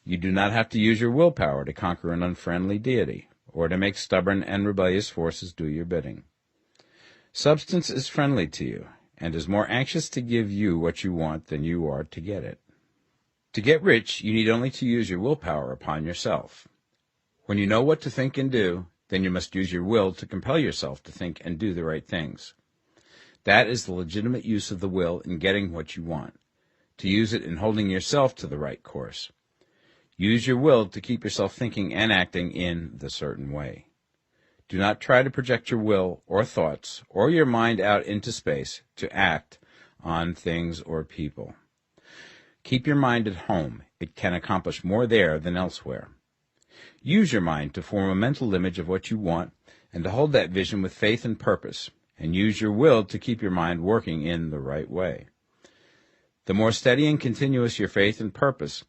You do not have to use your willpower to conquer an unfriendly deity, or to make stubborn and rebellious forces do your bidding. Substance is friendly to you, and is more anxious to give you what you want than you are to get it. To get rich, you need only to use your willpower upon yourself. When you know what to think and do, then you must use your will to compel yourself to think and do the right things. That is the legitimate use of the will in getting what you want, to use it in holding yourself to the right course. Use your will to keep yourself thinking and acting in the certain way. Do not try to project your will or thoughts or your mind out into space to act on things or people. Keep your mind at home. It can accomplish more there than elsewhere. Use your mind to form a mental image of what you want and to hold that vision with faith and purpose, and use your will to keep your mind working in the right way. The more steady and continuous your faith and purpose,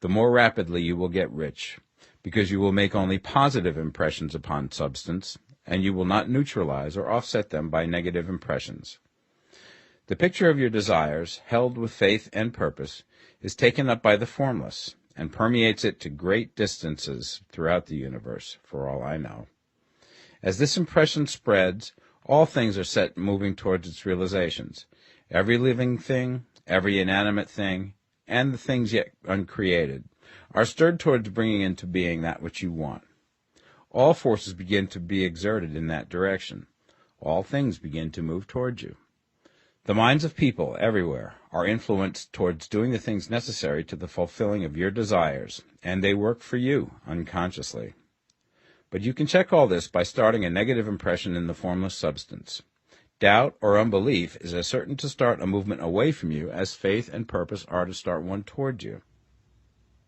the more rapidly you will get rich, because you will make only positive impressions upon substance, and you will not neutralize or offset them by negative impressions. The picture of your desires, held with faith and purpose, is taken up by the formless and permeates it to great distances throughout the universe, for all I know. As this impression spreads, all things are set moving towards its realizations. Every living thing, every inanimate thing, and the things yet uncreated are stirred towards bringing into being that which you want. All forces begin to be exerted in that direction. All things begin to move towards you. The minds of people everywhere are influenced towards doing the things necessary to the fulfilling of your desires, and they work for you unconsciously. But you can check all this by starting a negative impression in the formless substance. Doubt or unbelief is as certain to start a movement away from you as faith and purpose are to start one toward you.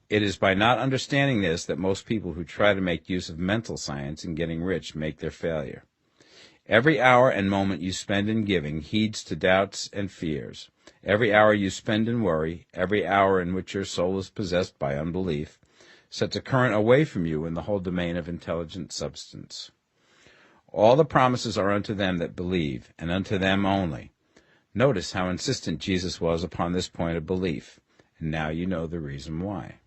It is by not understanding this that most people who try to make use of mental science in getting rich make their failure. Every hour and moment you spend in giving heeds to doubts and fears. Every hour you spend in worry, every hour in which your soul is possessed by unbelief, sets a current away from you in the whole domain of intelligent substance. All the promises are unto them that believe, and unto them only. Notice how insistent Jesus was upon this point of belief, and now you know the reason why.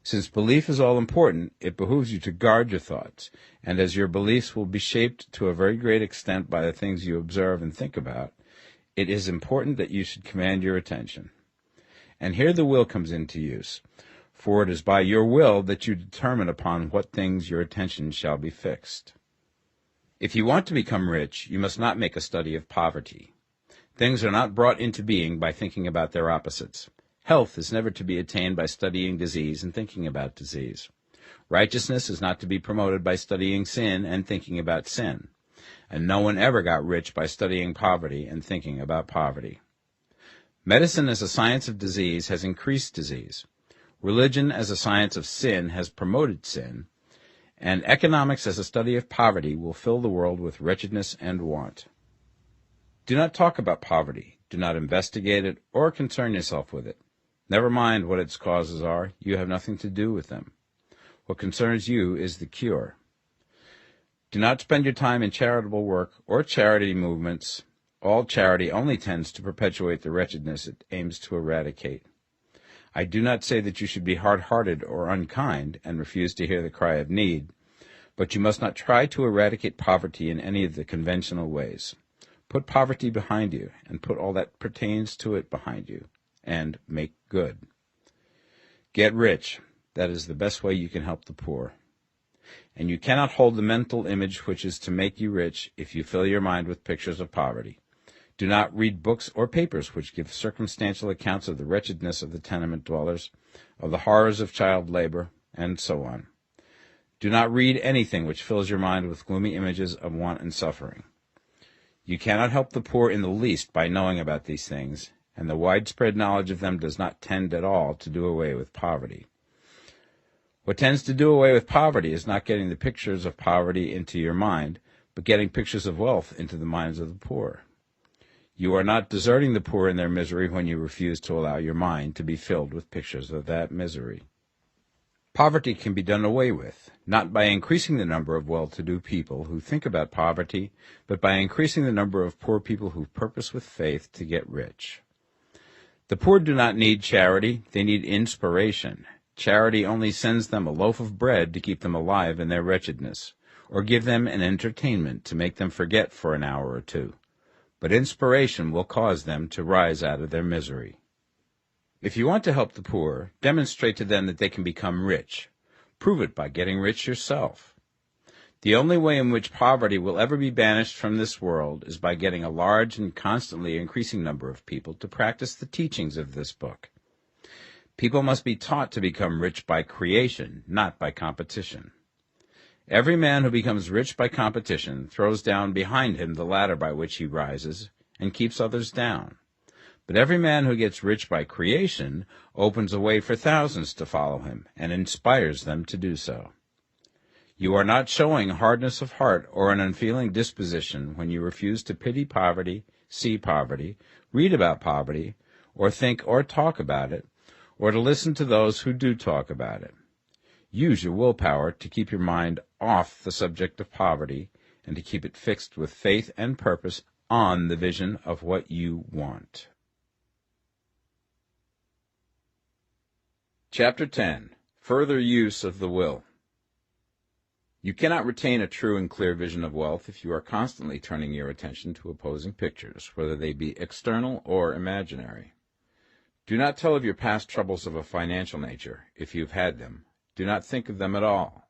Since belief is all important, it behooves you to guard your thoughts, and as your beliefs will be shaped to a very great extent by the things you observe and think about, it is important that you should command your attention. And here the will comes into use, for it is by your will that you determine upon what things your attention shall be fixed. If you want to become rich, you must not make a study of poverty. Things are not brought into being by thinking about their opposites. Health is never to be attained by studying disease and thinking about disease. Righteousness is not to be promoted by studying sin and thinking about sin. And no one ever got rich by studying poverty and thinking about poverty. Medicine as a science of disease has increased disease. Religion as a science of sin has promoted sin. And economics as a study of poverty will fill the world with wretchedness and want. Do not talk about poverty. Do not investigate it or concern yourself with it. Never mind what its causes are. You have nothing to do with them. What concerns you is the cure. Do not spend your time in charitable work or charity movements. All charity only tends to perpetuate the wretchedness it aims to eradicate. I do not say that you should be hard-hearted or unkind and refuse to hear the cry of need, but you must not try to eradicate poverty in any of the conventional ways. Put poverty behind you, and put all that pertains to it behind you, and make good. Get rich. That is the best way you can help the poor. And you cannot hold the mental image which is to make you rich if you fill your mind with pictures of poverty. Do not read books or papers which give circumstantial accounts of the wretchedness of the tenement dwellers, of the horrors of child labor, and so on. Do not read anything which fills your mind with gloomy images of want and suffering. You cannot help the poor in the least by knowing about these things, and the widespread knowledge of them does not tend at all to do away with poverty. What tends to do away with poverty is not getting the pictures of poverty into your mind, but getting pictures of wealth into the minds of the poor. You are not deserting the poor in their misery when you refuse to allow your mind to be filled with pictures of that misery. Poverty can be done away with, not by increasing the number of well-to-do people who think about poverty, but by increasing the number of poor people who purpose with faith to get rich. The poor do not need charity, they need inspiration. Charity only sends them a loaf of bread to keep them alive in their wretchedness, or give them an entertainment to make them forget for an hour or two. But inspiration will cause them to rise out of their misery. If you want to help the poor, demonstrate to them that they can become rich. Prove it by getting rich yourself. The only way in which poverty will ever be banished from this world is by getting a large and constantly increasing number of people to practice the teachings of this book. People must be taught to become rich by creation, not by competition. Every man who becomes rich by competition throws down behind him the ladder by which he rises and keeps others down. But every man who gets rich by creation opens a way for thousands to follow him and inspires them to do so. You are not showing hardness of heart or an unfeeling disposition when you refuse to pity poverty, see poverty, read about poverty, or think or talk about it, or to listen to those who do talk about it. Use your willpower to keep your mind off the subject of poverty and to keep it fixed with faith and purpose on the vision of what you want. Chapter 10. Further Use of the Will. You cannot retain a true and clear vision of wealth if you are constantly turning your attention to opposing pictures, whether they be external or imaginary. Do not tell of your past troubles of a financial nature, if you have had them. Do not think of them at all.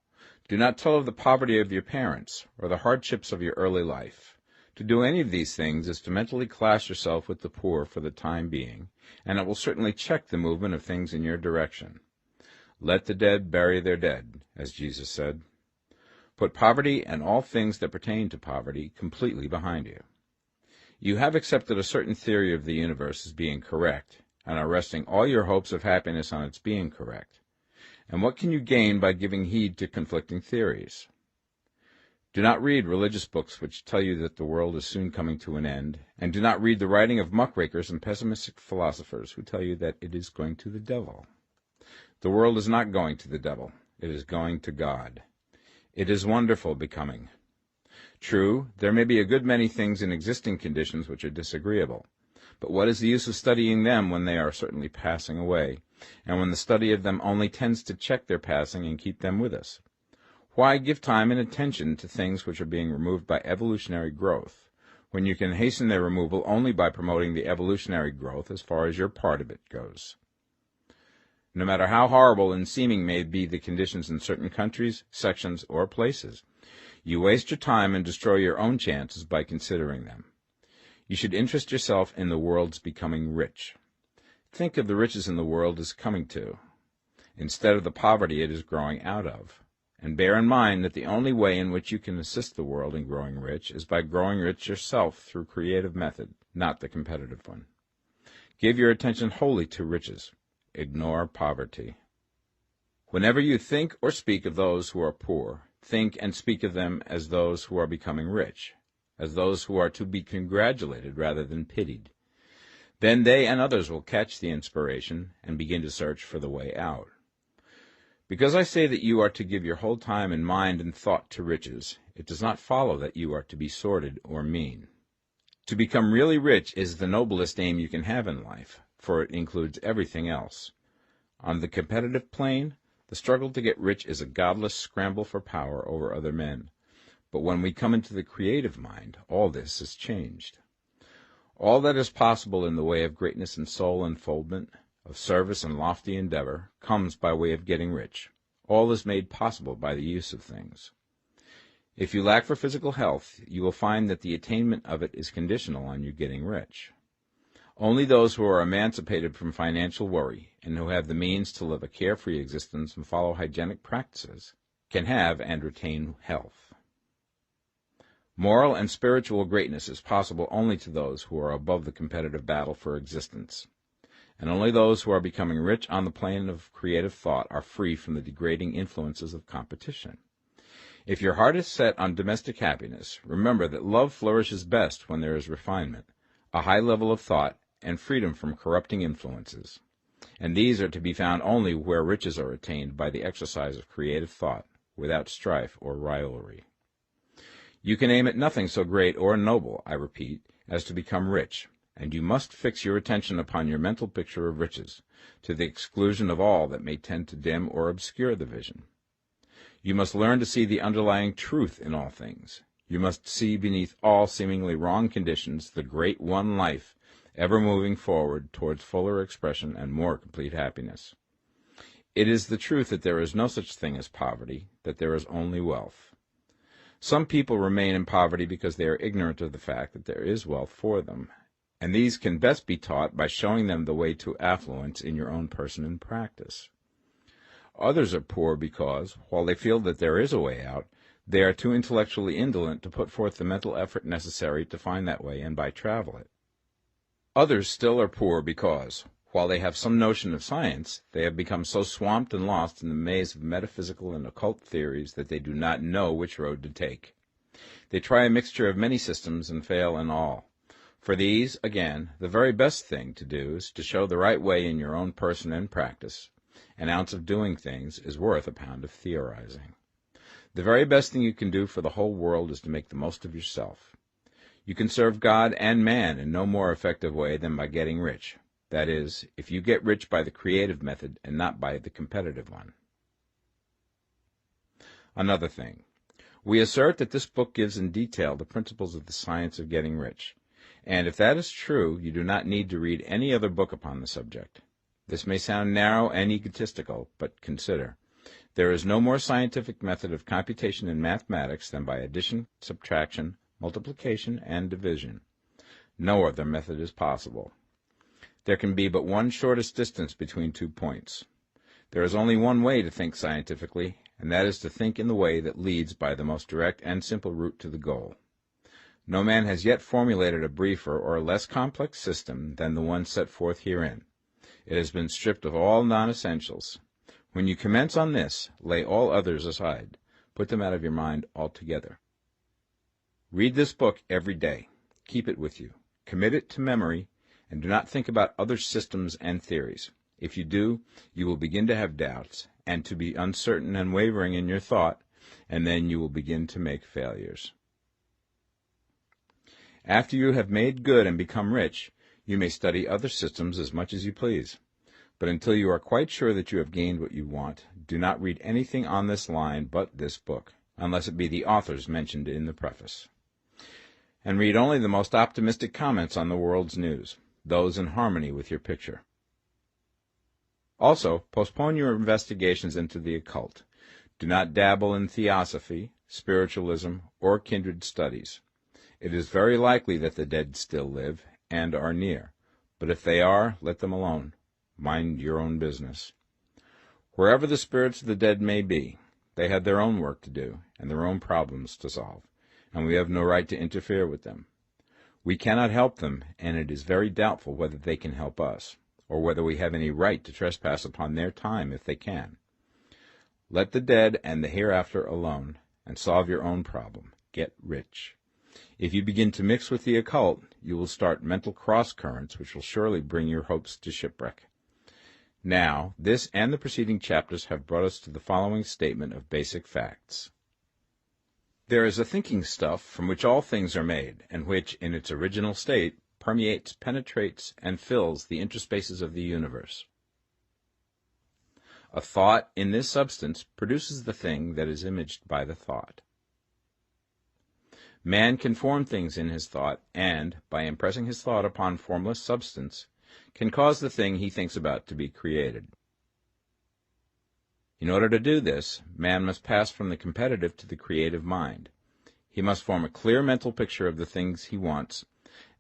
Do not tell of the poverty of your parents, or the hardships of your early life. To do any of these things is to mentally class yourself with the poor for the time being, and it will certainly check the movement of things in your direction. Let the dead bury their dead, as Jesus said. Put poverty and all things that pertain to poverty completely behind you. You have accepted a certain theory of the universe as being correct, and are resting all your hopes of happiness on its being correct. And what can you gain by giving heed to conflicting theories? Do not read religious books which tell you that the world is soon coming to an end, and do not read the writing of muckrakers and pessimistic philosophers who tell you that it is going to the devil. The world is not going to the devil. It is going to God. It is wonderful becoming. True, there may be a good many things in existing conditions which are disagreeable, but what is the use of studying them when they are certainly passing away, and when the study of them only tends to check their passing and keep them with us? Why give time and attention to things which are being removed by evolutionary growth, when you can hasten their removal only by promoting the evolutionary growth as far as your part of it goes? No matter how horrible and seeming may be the conditions in certain countries, sections, or places, you waste your time and destroy your own chances by considering them. You should interest yourself in the world's becoming rich. Think of the riches in the world as coming to, instead of the poverty it is growing out of. And bear in mind that the only way in which you can assist the world in growing rich is by growing rich yourself through creative method, not the competitive one. Give your attention wholly to riches. Ignore poverty. Whenever you think or speak of those who are poor, think and speak of them as those who are becoming rich, as those who are to be congratulated rather than pitied. Then they and others will catch the inspiration and begin to search for the way out. Because I say that you are to give your whole time and mind and thought to riches, it does not follow that you are to be sordid or mean. To become really rich is the noblest aim you can have in life, for it includes everything else. On the competitive plane, the struggle to get rich is a godless scramble for power over other men. But when we come into the creative mind, all this is changed. All that is possible in the way of greatness and soul unfoldment, of service and lofty endeavor, comes by way of getting rich. All is made possible by the use of things. If you lack for physical health, you will find that the attainment of it is conditional on you getting rich. Only those who are emancipated from financial worry, and who have the means to live a carefree existence and follow hygienic practices, can have and retain health. Moral and spiritual greatness is possible only to those who are above the competitive battle for existence. And only those who are becoming rich on the plane of creative thought are free from the degrading influences of competition. If your heart is set on domestic happiness, remember that love flourishes best when there is refinement, a high level of thought, and freedom from corrupting influences. And these are to be found only where riches are attained by the exercise of creative thought, without strife or rivalry. You can aim at nothing so great or noble, I repeat, as to become rich, and you must fix your attention upon your mental picture of riches, to the exclusion of all that may tend to dim or obscure the vision. You must learn to see the underlying truth in all things. You must see beneath all seemingly wrong conditions the great one life, ever moving forward towards fuller expression and more complete happiness. It is the truth that there is no such thing as poverty, that there is only wealth. Some people remain in poverty because they are ignorant of the fact that there is wealth for them, and these can best be taught by showing them the way to affluence in your own person and practice. Others are poor because, while they feel that there is a way out, they are too intellectually indolent to put forth the mental effort necessary to find that way and by travel it. Others still are poor because, while they have some notion of science, they have become so swamped and lost in the maze of metaphysical and occult theories that they do not know which road to take. They try a mixture of many systems and fail in all. For these, again, the very best thing to do is to show the right way in your own person and practice. An ounce of doing things is worth a pound of theorizing. The very best thing you can do for the whole world is to make the most of yourself. You can serve God and man in no more effective way than by getting rich. That is, if you get rich by the creative method and not by the competitive one. Another thing. We assert that this book gives in detail the principles of the science of getting rich, and if that is true, you do not need to read any other book upon the subject. This may sound narrow and egotistical, but consider. There is no more scientific method of computation in mathematics than by addition, subtraction, multiplication, and division. No other method is possible. There can be but one shortest distance between 2 points. There is only one way to think scientifically, and that is to think in the way that leads by the most direct and simple route to the goal. No man has yet formulated a briefer or less complex system than the one set forth herein. It has been stripped of all non-essentials. When you commence on this, lay all others aside. Put them out of your mind altogether. Read this book every day. Keep it with you. Commit it to memory, and do not think about other systems and theories. If you do, you will begin to have doubts, and to be uncertain and wavering in your thought, and then you will begin to make failures. After you have made good and become rich, you may study other systems as much as you please. But until you are quite sure that you have gained what you want, do not read anything on this line but this book, unless it be the authors mentioned in the preface. And read only the most optimistic comments on the world's news, those in harmony with your picture. Also, postpone your investigations into the occult. Do not dabble in theosophy, spiritualism, or kindred studies. It is very likely that the dead still live and are near, but if they are, let them alone. Mind your own business. Wherever the spirits of the dead may be, they have their own work to do and their own problems to solve, and we have no right to interfere with them. We cannot help them, and it is very doubtful whether they can help us, or whether we have any right to trespass upon their time if they can. Let the dead and the hereafter alone, and solve your own problem. Get rich. If you begin to mix with the occult, you will start mental cross-currents which will surely bring your hopes to shipwreck. Now, this and the preceding chapters have brought us to the following statement of basic facts. There is a thinking stuff from which all things are made, and which, in its original state, permeates, penetrates, and fills the interspaces of the universe. A thought in this substance produces the thing that is imaged by the thought. Man can form things in his thought, and, by impressing his thought upon formless substance, can cause the thing he thinks about to be created. In order to do this, man must pass from the competitive to the creative mind. He must form a clear mental picture of the things he wants,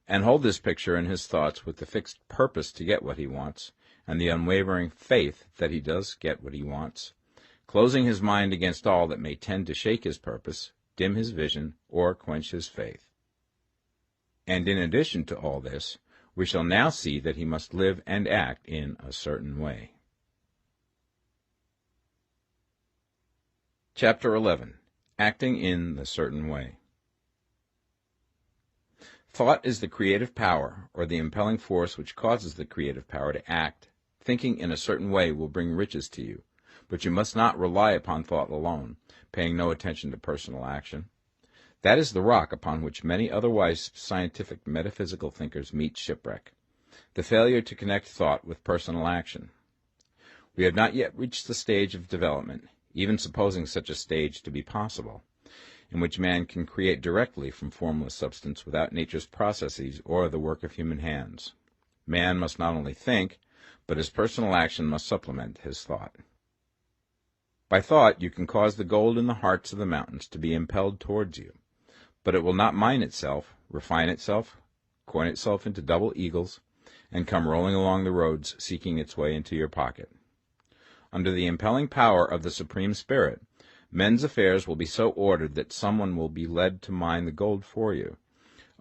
and hold this picture in his thoughts with the fixed purpose to get what he wants, and the unwavering faith that he does get what he wants, closing his mind against all that may tend to shake his purpose, dim his vision, or quench his faith. And in addition to all this, we shall now see that he must live and act in a certain way. Chapter 11. Acting in the Certain Way. Thought is the creative power, or the impelling force which causes the creative power to act. Thinking in a certain way will bring riches to you, but you must not rely upon thought alone, paying no attention to personal action. That is the rock upon which many otherwise scientific metaphysical thinkers meet shipwreck, the failure to connect thought with personal action. We have not yet reached the stage of development, even supposing such a stage to be possible, in which man can create directly from formless substance without nature's processes or the work of human hands. Man must not only think, but his personal action must supplement his thought. By thought you can cause the gold in the hearts of the mountains to be impelled towards you, but it will not mine itself, refine itself, coin itself into double eagles, and come rolling along the roads seeking its way into your pocket. Under the impelling power of the Supreme Spirit, men's affairs will be so ordered that someone will be led to mine the gold for you.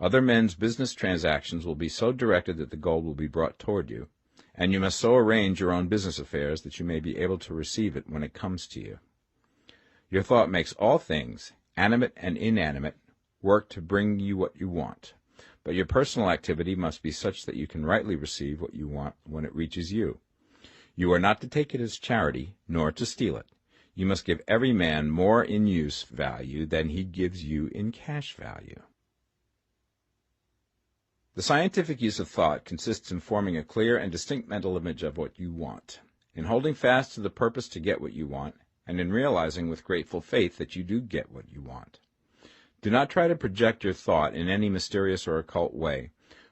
Other men's business transactions will be so directed that the gold will be brought toward you, and you must so arrange your own business affairs that you may be able to receive it when it comes to you. Your thought makes all things, animate and inanimate, work to bring you what you want, but your personal activity must be such that you can rightly receive what you want when it reaches you. You are not to take it as charity, nor to steal it. You must give every man more in use value than he gives you in cash value. The scientific use of thought consists in forming a clear and distinct mental image of what you want, in holding fast to the purpose to get what you want, and in realizing with grateful faith that you do get what you want. Do not try to project your thought in any mysterious or occult way,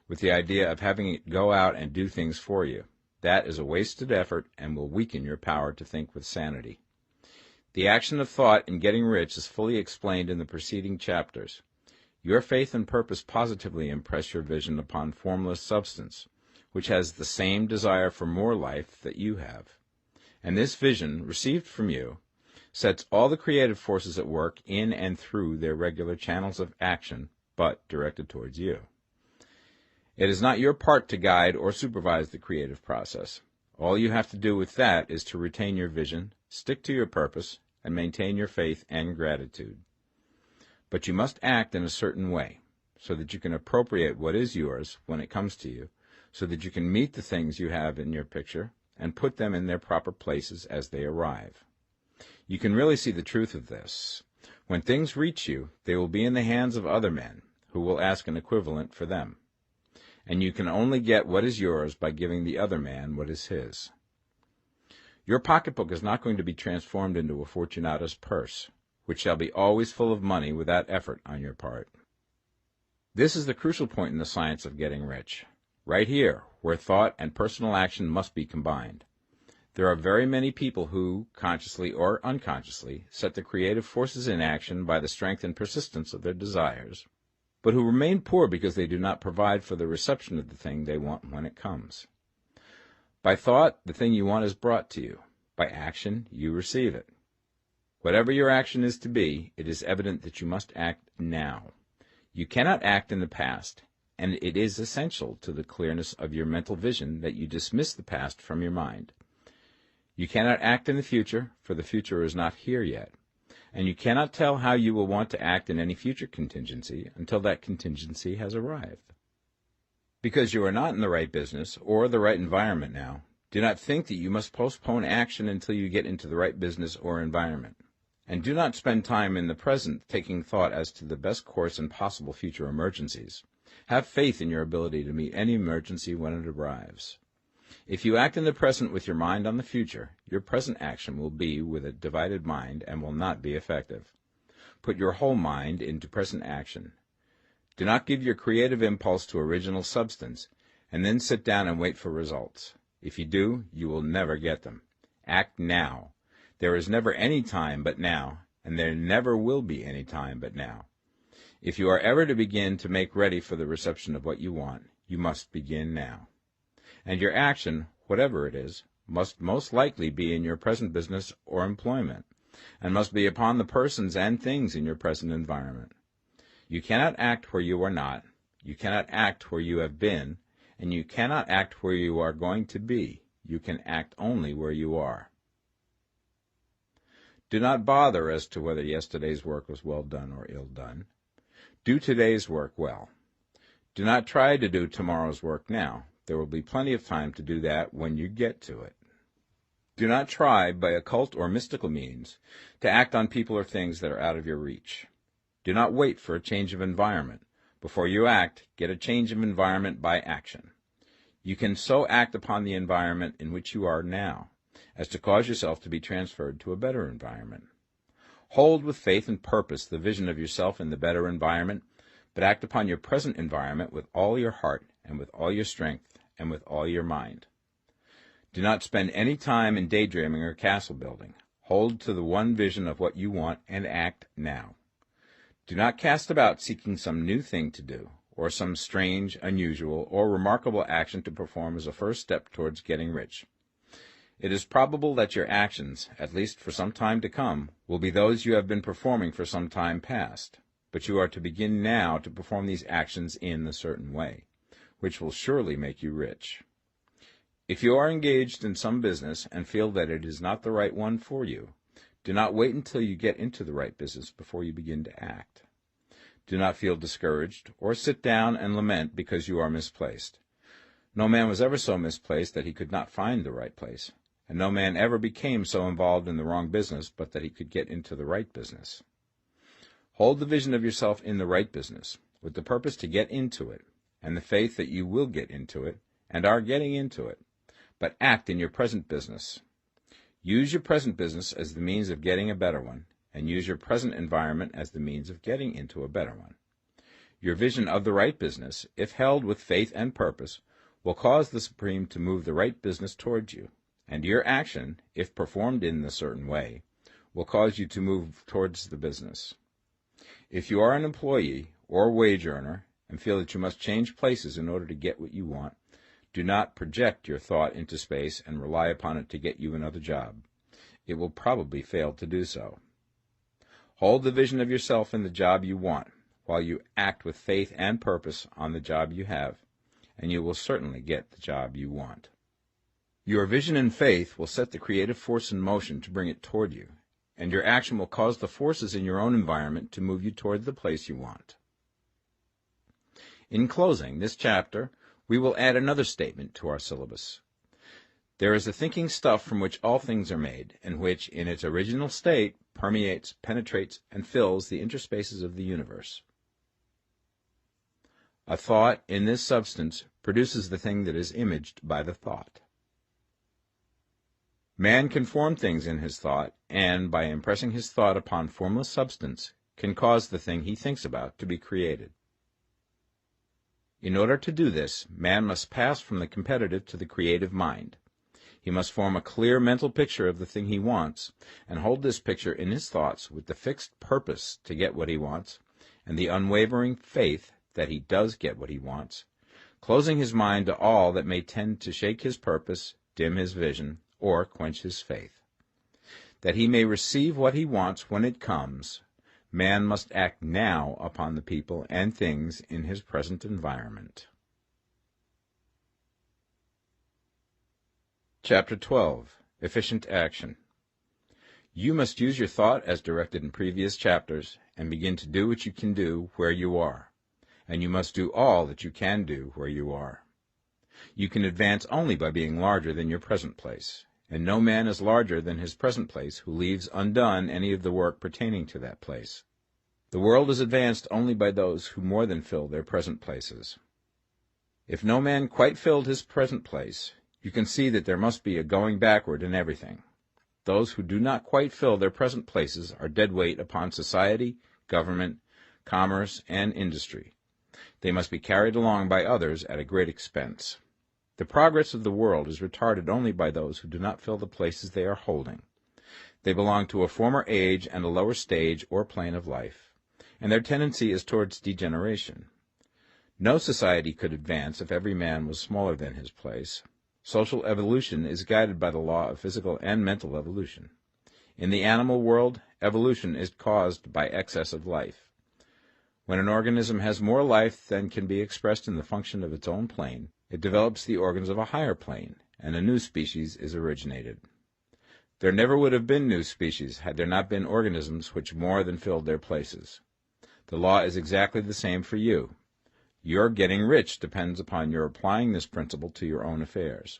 with the idea of having it go out and do things for you. That is a wasted effort and will weaken your power to think with sanity. The action of thought in getting rich is fully explained in the preceding chapters. Your faith and purpose positively impress your vision upon formless substance, which has the same desire for more life that you have. And this vision, received from you, sets all the creative forces at work in and through their regular channels of action, but directed towards you. It is not your part to guide or supervise the creative process. All you have to do with that is to retain your vision, stick to your purpose, and maintain your faith and gratitude. But you must act in a certain way, so that you can appropriate what is yours when it comes to you, so that you can meet the things you have in your picture and put them in their proper places as they arrive. You can really see the truth of this. When things reach you, they will be in the hands of other men, who will ask an equivalent for them. And you can only get what is yours by giving the other man what is his. Your pocketbook is not going to be transformed into a Fortunata's purse, which shall be always full of money without effort on your part. This is the crucial point in the science of getting rich, right here, where thought and personal action must be combined. There are very many people who, consciously or unconsciously, set the creative forces in action by the strength and persistence of their desires, but who remain poor because they do not provide for the reception of the thing they want when it comes. By thought, the thing you want is brought to you. By action, you receive it. Whatever your action is to be, it is evident that you must act now. You cannot act in the past, and it is essential to the clearness of your mental vision that you dismiss the past from your mind. You cannot act in the future, for the future is not here yet, and you cannot tell how you will want to act in any future contingency until that contingency has arrived. Because you are not in the right business or the right environment now, do not think that you must postpone action until you get into the right business or environment. And do not spend time in the present taking thought as to the best course in possible future emergencies. Have faith in your ability to meet any emergency when it arrives. If you act in the present with your mind on the future, your present action will be with a divided mind and will not be effective. Put your whole mind into present action. Do not give your creative impulse to original substance, and then sit down and wait for results. If you do, you will never get them. Act now. There is never any time but now, and there never will be any time but now. If you are ever to begin to make ready for the reception of what you want, you must begin now. And your action, whatever it is, must most likely be in your present business or employment, and must be upon the persons and things in your present environment. You cannot act where you are not, you cannot act where you have been, and you cannot act where you are going to be. You can act only where you are. Do not bother as to whether yesterday's work was well done or ill done. Do today's work well. Do not try to do tomorrow's work now. There will be plenty of time to do that when you get to it. Do not try, by occult or mystical means, to act on people or things that are out of your reach. Do not wait for a change of environment. Before you act, get a change of environment by action. You can so act upon the environment in which you are now, as to cause yourself to be transferred to a better environment. Hold with faith and purpose the vision of yourself in the better environment, but act upon your present environment with all your heart and with all your strength and with all your mind. Do not spend any time in daydreaming or castle building. Hold to the one vision of what you want and act now. Do not cast about seeking some new thing to do, or some strange, unusual, or remarkable action to perform as a first step towards getting rich. It is probable that your actions, at least for some time to come, will be those you have been performing for some time past, but you are to begin now to perform these actions in a certain way, which will surely make you rich. If you are engaged in some business and feel that it is not the right one for you, do not wait until you get into the right business before you begin to act. Do not feel discouraged, or sit down and lament because you are misplaced. No man was ever so misplaced that he could not find the right place, and no man ever became so involved in the wrong business but that he could get into the right business. Hold the vision of yourself in the right business, with the purpose to get into it, and the faith that you will get into it, and are getting into it, but act in your present business. Use your present business as the means of getting a better one, and use your present environment as the means of getting into a better one. Your vision of the right business, if held with faith and purpose, will cause the Supreme to move the right business towards you, and your action, if performed in a certain way, will cause you to move towards the business. If you are an employee or wage earner and feel that you must change places in order to get what you want, do not project your thought into space and rely upon it to get you another job. It will probably fail to do so. Hold the vision of yourself in the job you want, while you act with faith and purpose on the job you have, and you will certainly get the job you want. Your vision and faith will set the creative force in motion to bring it toward you, and your action will cause the forces in your own environment to move you toward the place you want. In closing this chapter, we will add another statement to our syllabus. There is a thinking stuff from which all things are made, and which, in its original state, permeates, penetrates, and fills the interspaces of the universe. A thought in this substance produces the thing that is imaged by the thought. Man can form things in his thought, and, by impressing his thought upon formless substance, can cause the thing he thinks about to be created. In order to do this, man must pass from the competitive to the creative mind. He must form a clear mental picture of the thing he wants, and hold this picture in his thoughts with the fixed purpose to get what he wants, and the unwavering faith that he does get what he wants, closing his mind to all that may tend to shake his purpose, dim his vision, or quench his faith. That he may receive what he wants when it comes, man must act now upon the people and things in his present environment. Chapter 12. Efficient Action. You must use your thought as directed in previous chapters and begin to do what you can do where you are, and you must do all that you can do where you are. You can advance only by being larger than your present place, and no man is larger than his present place who leaves undone any of the work pertaining to that place. The world is advanced only by those who more than fill their present places. If no man quite filled his present place, you can see that there must be a going backward in everything. Those who do not quite fill their present places are dead weight upon society, government, commerce, and industry. They must be carried along by others at a great expense. The progress of the world is retarded only by those who do not fill the places they are holding. They belong to a former age and a lower stage or plane of life, and their tendency is towards degeneration. No society could advance if every man was smaller than his place. Social evolution is guided by the law of physical and mental evolution. In the animal world, evolution is caused by excess of life. When an organism has more life than can be expressed in the function of its own plane, it develops the organs of a higher plane, and a new species is originated. There never would have been new species had there not been organisms which more than filled their places. The law is exactly the same for you. Your getting rich depends upon your applying this principle to your own affairs.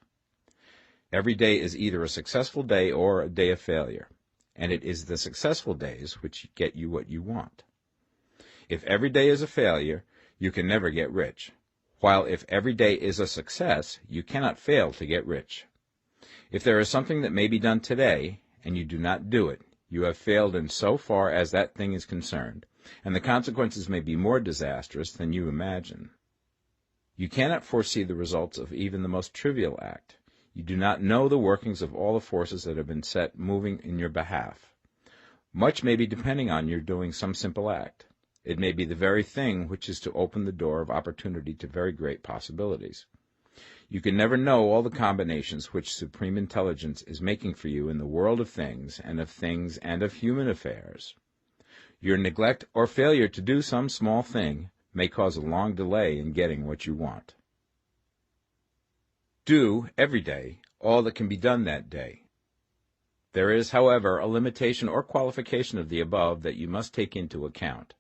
Every day is either a successful day or a day of failure, and it is the successful days which get you what you want. If every day is a failure, you can never get rich, while if every day is a success, you cannot fail to get rich. If there is something that may be done today, and you do not do it, you have failed in so far as that thing is concerned, and the consequences may be more disastrous than you imagine. You cannot foresee the results of even the most trivial act. You do not know the workings of all the forces that have been set moving in your behalf. Much may be depending on your doing some simple act. It may be the very thing which is to open the door of opportunity to very great possibilities. You can never know all the combinations which supreme intelligence is making for you in the world of things and of human affairs. Your neglect or failure to do some small thing may cause a long delay in getting what you want. Do, every day, all that can be done that day. There is, however, a limitation or qualification of the above that you must take into account.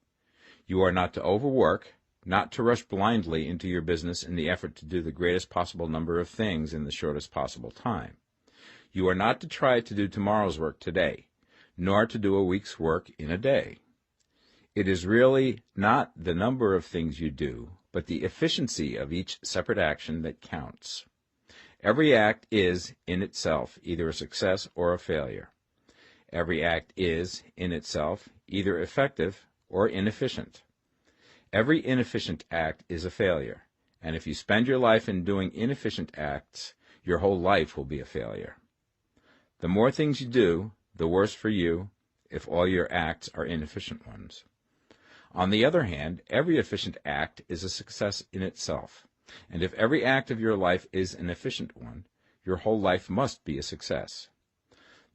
You are not to overwork, not to rush blindly into your business in the effort to do the greatest possible number of things in the shortest possible time. You are not to try to do tomorrow's work today, nor to do a week's work in a day. It is really not the number of things you do, but the efficiency of each separate action that counts. Every act is, in itself, either a success or a failure. Every act is, in itself, either effective or inefficient. Every inefficient act is a failure, and if you spend your life in doing inefficient acts, your whole life will be a failure. The more things you do, the worse for you if all your acts are inefficient ones. On the other hand, every efficient act is a success in itself, and if every act of your life is an efficient one, your whole life must be a success.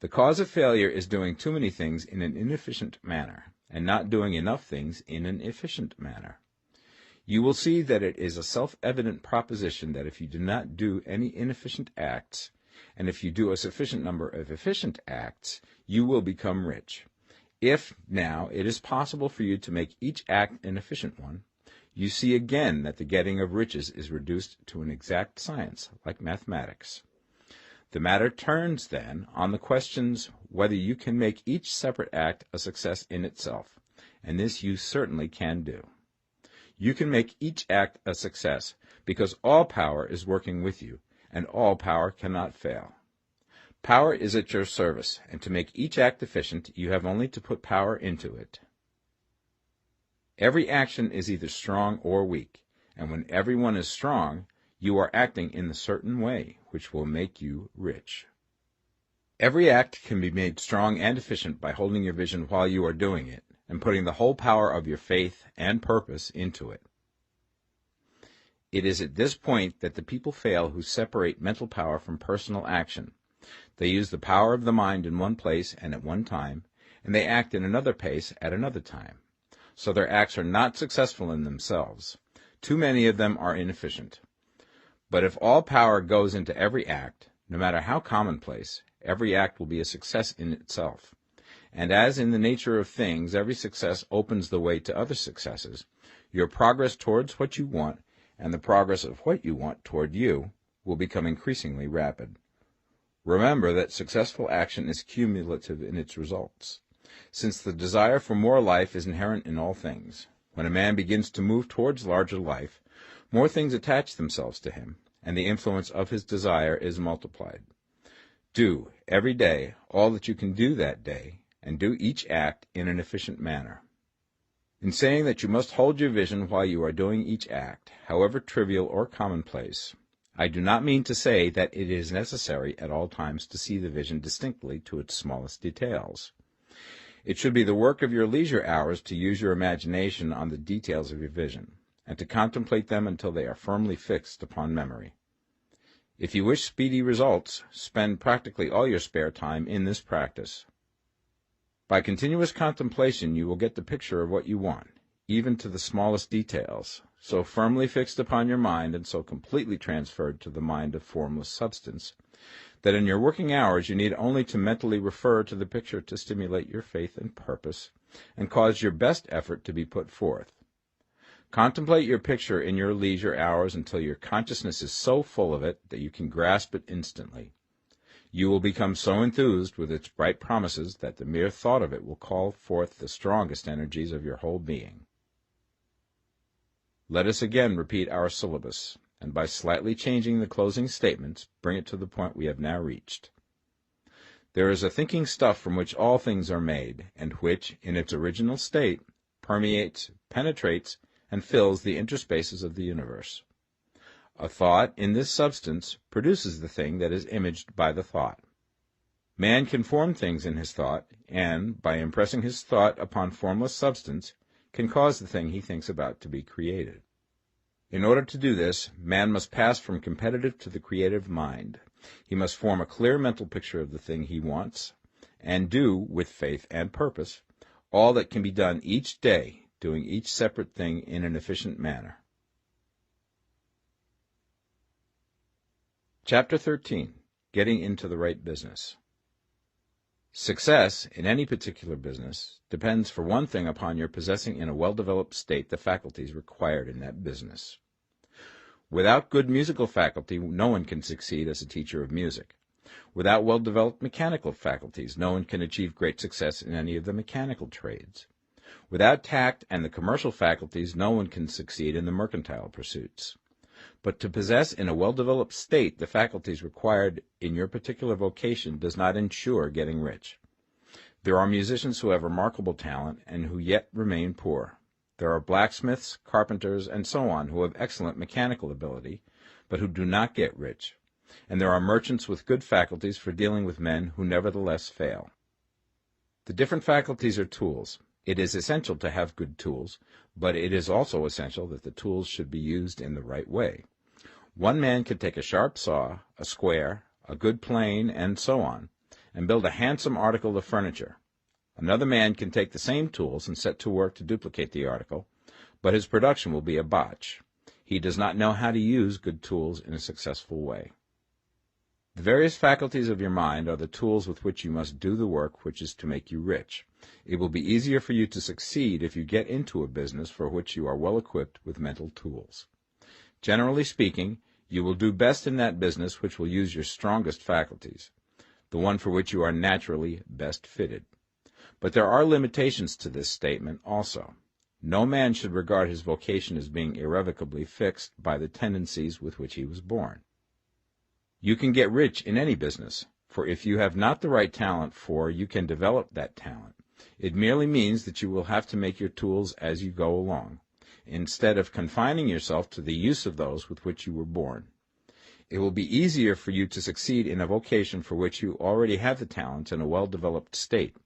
The cause of failure is doing too many things in an inefficient manner, and not doing enough things in an efficient manner. You will see that it is a self-evident proposition that if you do not do any inefficient acts, and if you do a sufficient number of efficient acts, you will become rich. If, now, it is possible for you to make each act an efficient one, you see again that the getting of riches is reduced to an exact science, like mathematics. The matter turns, then, on the questions whether you can make each separate act a success in itself, and this you certainly can do. You can make each act a success because all power is working with you, and all power cannot fail. Power is at your service, and to make each act efficient, you have only to put power into it. Every action is either strong or weak, and when everyone is strong, you are acting in a certain way, which will make you rich. Every act can be made strong and efficient by holding your vision while you are doing it, and putting the whole power of your faith and purpose into it. It is at this point that the people fail who separate mental power from personal action. They use the power of the mind in one place and at one time, and they act in another place at another time. So their acts are not successful in themselves. Too many of them are inefficient. But if all power goes into every act, no matter how commonplace, every act will be a success in itself. And as in the nature of things, every success opens the way to other successes, your progress towards what you want and the progress of what you want toward you will become increasingly rapid. Remember that successful action is cumulative in its results. Since the desire for more life is inherent in all things, when a man begins to move towards larger life, more things attach themselves to him, and the influence of his desire is multiplied. Do, every day, all that you can do that day, and do each act in an efficient manner. In saying that you must hold your vision while you are doing each act, however trivial or commonplace, I do not mean to say that it is necessary at all times to see the vision distinctly to its smallest details. It should be the work of your leisure hours to use your imagination on the details of your vision, and to contemplate them until they are firmly fixed upon memory. If you wish speedy results, spend practically all your spare time in this practice. By continuous contemplation you will get the picture of what you want, even to the smallest details, so firmly fixed upon your mind and so completely transferred to the mind of formless substance, that in your working hours you need only to mentally refer to the picture to stimulate your faith and purpose, and cause your best effort to be put forth. Contemplate your picture in your leisure hours until your consciousness is so full of it that you can grasp it instantly. You will become so enthused with its bright promises that the mere thought of it will call forth the strongest energies of your whole being. Let us again repeat our syllabus, and by slightly changing the closing statements, bring it to the point we have now reached. There is a thinking stuff from which all things are made, and which, in its original state, permeates, penetrates, and fills the interspaces of the universe. A thought in this substance produces the thing that is imaged by the thought. Man can form things in his thought, and, by impressing his thought upon formless substance, can cause the thing he thinks about to be created. In order to do this, man must pass from competitive to the creative mind. He must form a clear mental picture of the thing he wants, and do, with faith and purpose, all that can be done each day, doing each separate thing in an efficient manner. Chapter 13. Getting into the right business. Success in any particular business depends for one thing upon your possessing in a well-developed state the faculties required in that business. Without good musical faculty, no one can succeed as a teacher of music. Without well-developed mechanical faculties, no one can achieve great success in any of the mechanical trades. Without tact and the commercial faculties, no one can succeed in the mercantile pursuits. But to possess in a well-developed state the faculties required in your particular vocation does not ensure getting rich. There are musicians who have remarkable talent and who yet remain poor. There are blacksmiths, carpenters, and so on who have excellent mechanical ability, but who do not get rich. And there are merchants with good faculties for dealing with men who nevertheless fail. The different faculties are tools. It is essential to have good tools, but it is also essential that the tools should be used in the right way. One man can take a sharp saw, a square, a good plane, and so on, and build a handsome article of furniture. Another man can take the same tools and set to work to duplicate the article, but his production will be a botch. He does not know how to use good tools in a successful way. The various faculties of your mind are the tools with which you must do the work which is to make you rich. It will be easier for you to succeed if you get into a business for which you are well equipped with mental tools. Generally speaking, you will do best in that business which will use your strongest faculties, the one for which you are naturally best fitted. But there are limitations to this statement also. No man should regard his vocation as being irrevocably fixed by the tendencies with which he was born. You can get rich in any business, for if you have not the right talent you can develop that talent. It merely means that you will have to make your tools as you go along, instead of confining yourself to the use of those with which you were born. It will be easier for you to succeed in a vocation for which you already have the talent in a well-developed state,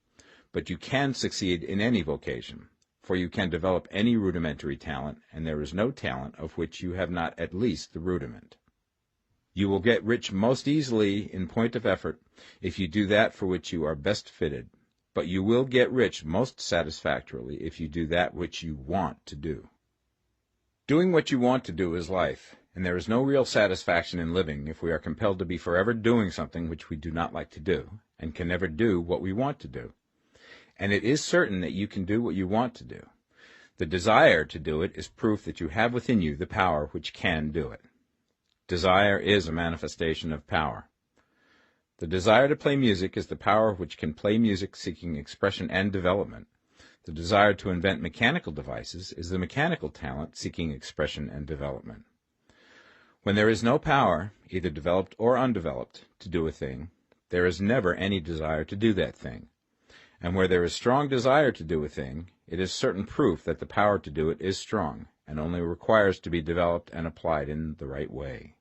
but you can succeed in any vocation, for you can develop any rudimentary talent, and there is no talent of which you have not at least the rudiment. You will get rich most easily in point of effort if you do that for which you are best fitted, but you will get rich most satisfactorily if you do that which you want to do. Doing what you want to do is life, and there is no real satisfaction in living if we are compelled to be forever doing something which we do not like to do, and can never do what we want to do. And it is certain that you can do what you want to do. The desire to do it is proof that you have within you the power which can do it. Desire is a manifestation of power. The desire to play music is the power which can play music seeking expression and development. The desire to invent mechanical devices is the mechanical talent seeking expression and development. When there is no power, either developed or undeveloped, to do a thing, there is never any desire to do that thing. And where there is strong desire to do a thing, it is certain proof that the power to do it is strong, and only requires to be developed and applied in the right way.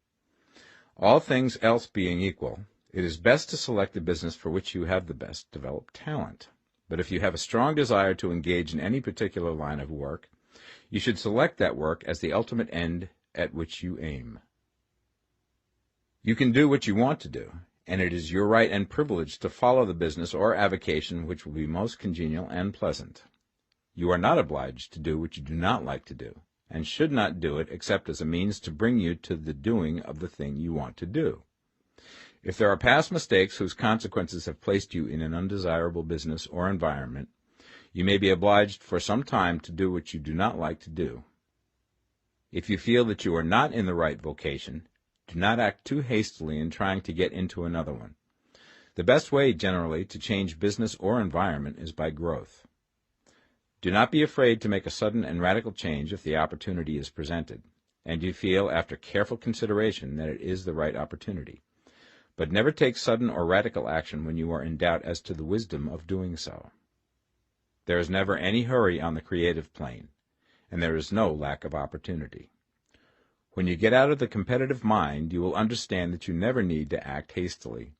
All things else being equal, it is best to select the business for which you have the best developed talent. But if you have a strong desire to engage in any particular line of work, you should select that work as the ultimate end at which you aim. You can do what you want to do, and it is your right and privilege to follow the business or avocation which will be most congenial and pleasant. You are not obliged to do what you do not like to do, and should not do it except as a means to bring you to the doing of the thing you want to do. If there are past mistakes whose consequences have placed you in an undesirable business or environment, you may be obliged for some time to do what you do not like to do. If you feel that you are not in the right vocation, do not act too hastily in trying to get into another one. The best way, generally, to change business or environment is by growth. Do not be afraid to make a sudden and radical change if the opportunity is presented, and you feel, after careful consideration, that it is the right opportunity. But never take sudden or radical action when you are in doubt as to the wisdom of doing so. There is never any hurry on the creative plane, and there is no lack of opportunity. When you get out of the competitive mind, you will understand that you never need to act hastily.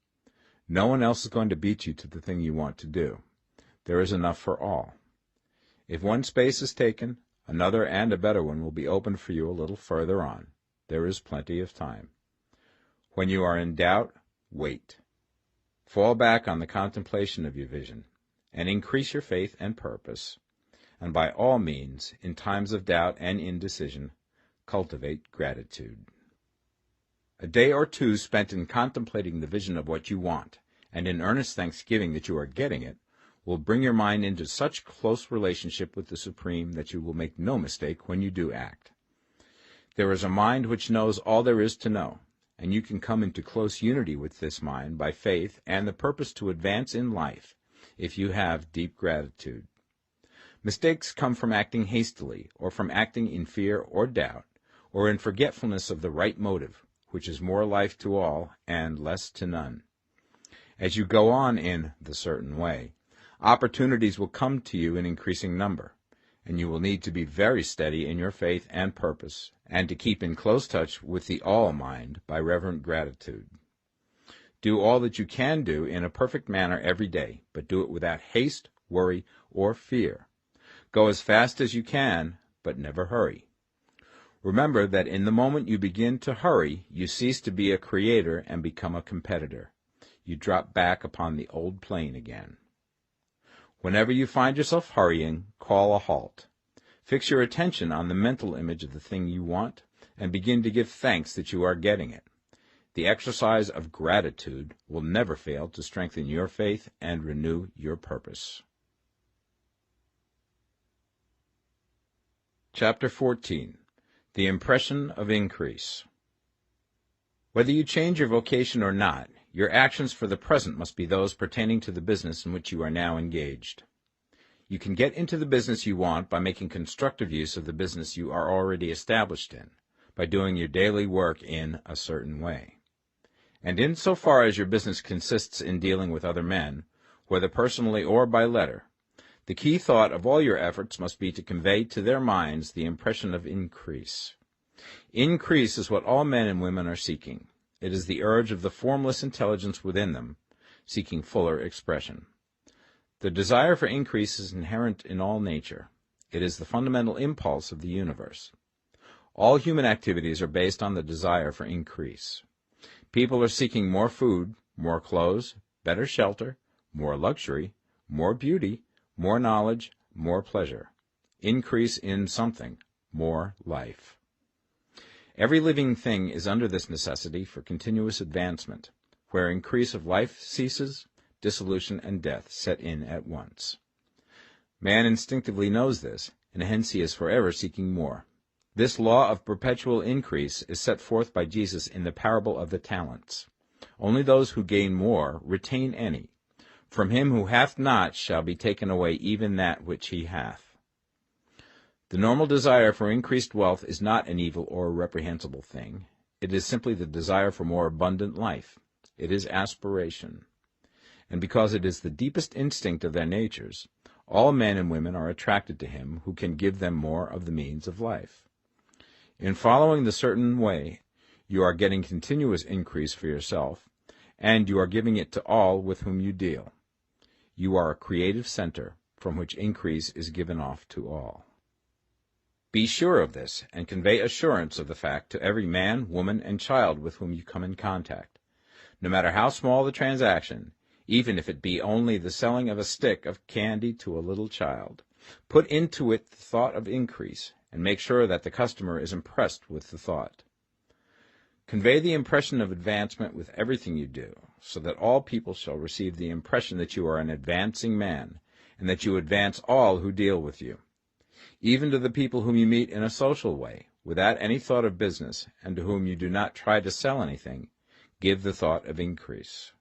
No one else is going to beat you to the thing you want to do. There is enough for all. If one space is taken, another and a better one will be opened for you a little further on. There is plenty of time. When you are in doubt, wait. Fall back on the contemplation of your vision, and increase your faith and purpose. And by all means, in times of doubt and indecision, cultivate gratitude. A day or two spent in contemplating the vision of what you want, and in earnest thanksgiving that you are getting it, will bring your mind into such close relationship with the Supreme that you will make no mistake when you do act. There is a mind which knows all there is to know, and you can come into close unity with this mind by faith and the purpose to advance in life, if you have deep gratitude. Mistakes come from acting hastily, or from acting in fear or doubt, or in forgetfulness of the right motive, which is more life to all and less to none. As you go on in the certain way, opportunities will come to you in increasing number, and you will need to be very steady in your faith and purpose, and to keep in close touch with the all-mind by reverent gratitude. Do all that you can do in a perfect manner every day, but do it without haste, worry, or fear. Go as fast as you can, but never hurry. Remember that in the moment you begin to hurry, you cease to be a creator and become a competitor. You drop back upon the old plane again. Whenever you find yourself hurrying, call a halt. Fix your attention on the mental image of the thing you want, and begin to give thanks that you are getting it. The exercise of gratitude will never fail to strengthen your faith and renew your purpose. Chapter 14. The Impression of Increase. Whether you change your vocation or not, your actions for the present must be those pertaining to the business in which you are now engaged. You can get into the business you want by making constructive use of the business you are already established in, by doing your daily work in a certain way. And in so far as your business consists in dealing with other men, whether personally or by letter, the key thought of all your efforts must be to convey to their minds the impression of increase. Increase is what all men and women are seeking. It is the urge of the formless intelligence within them, seeking fuller expression. The desire for increase is inherent in all nature. It is the fundamental impulse of the universe. All human activities are based on the desire for increase. People are seeking more food, more clothes, better shelter, more luxury, more beauty, more knowledge, more pleasure. Increase in something, more life. Every living thing is under this necessity for continuous advancement. Where increase of life ceases, dissolution and death set in at once. Man instinctively knows this, and hence he is forever seeking more. This law of perpetual increase is set forth by Jesus in the parable of the talents. Only those who gain more retain any. From him who hath not shall be taken away even that which he hath. The normal desire for increased wealth is not an evil or a reprehensible thing. It is simply the desire for more abundant life. It is aspiration. And because it is the deepest instinct of their natures, all men and women are attracted to him who can give them more of the means of life. In following the certain way, you are getting continuous increase for yourself, and you are giving it to all with whom you deal. You are a creative center from which increase is given off to all. Be sure of this, and convey assurance of the fact to every man, woman, and child with whom you come in contact. No matter how small the transaction, even if it be only the selling of a stick of candy to a little child, put into it the thought of increase, and make sure that the customer is impressed with the thought. Convey the impression of advancement with everything you do, so that all people shall receive the impression that you are an advancing man, and that you advance all who deal with you. Even to the people whom you meet in a social way, without any thought of business, and to whom you do not try to sell anything, give the thought of increase.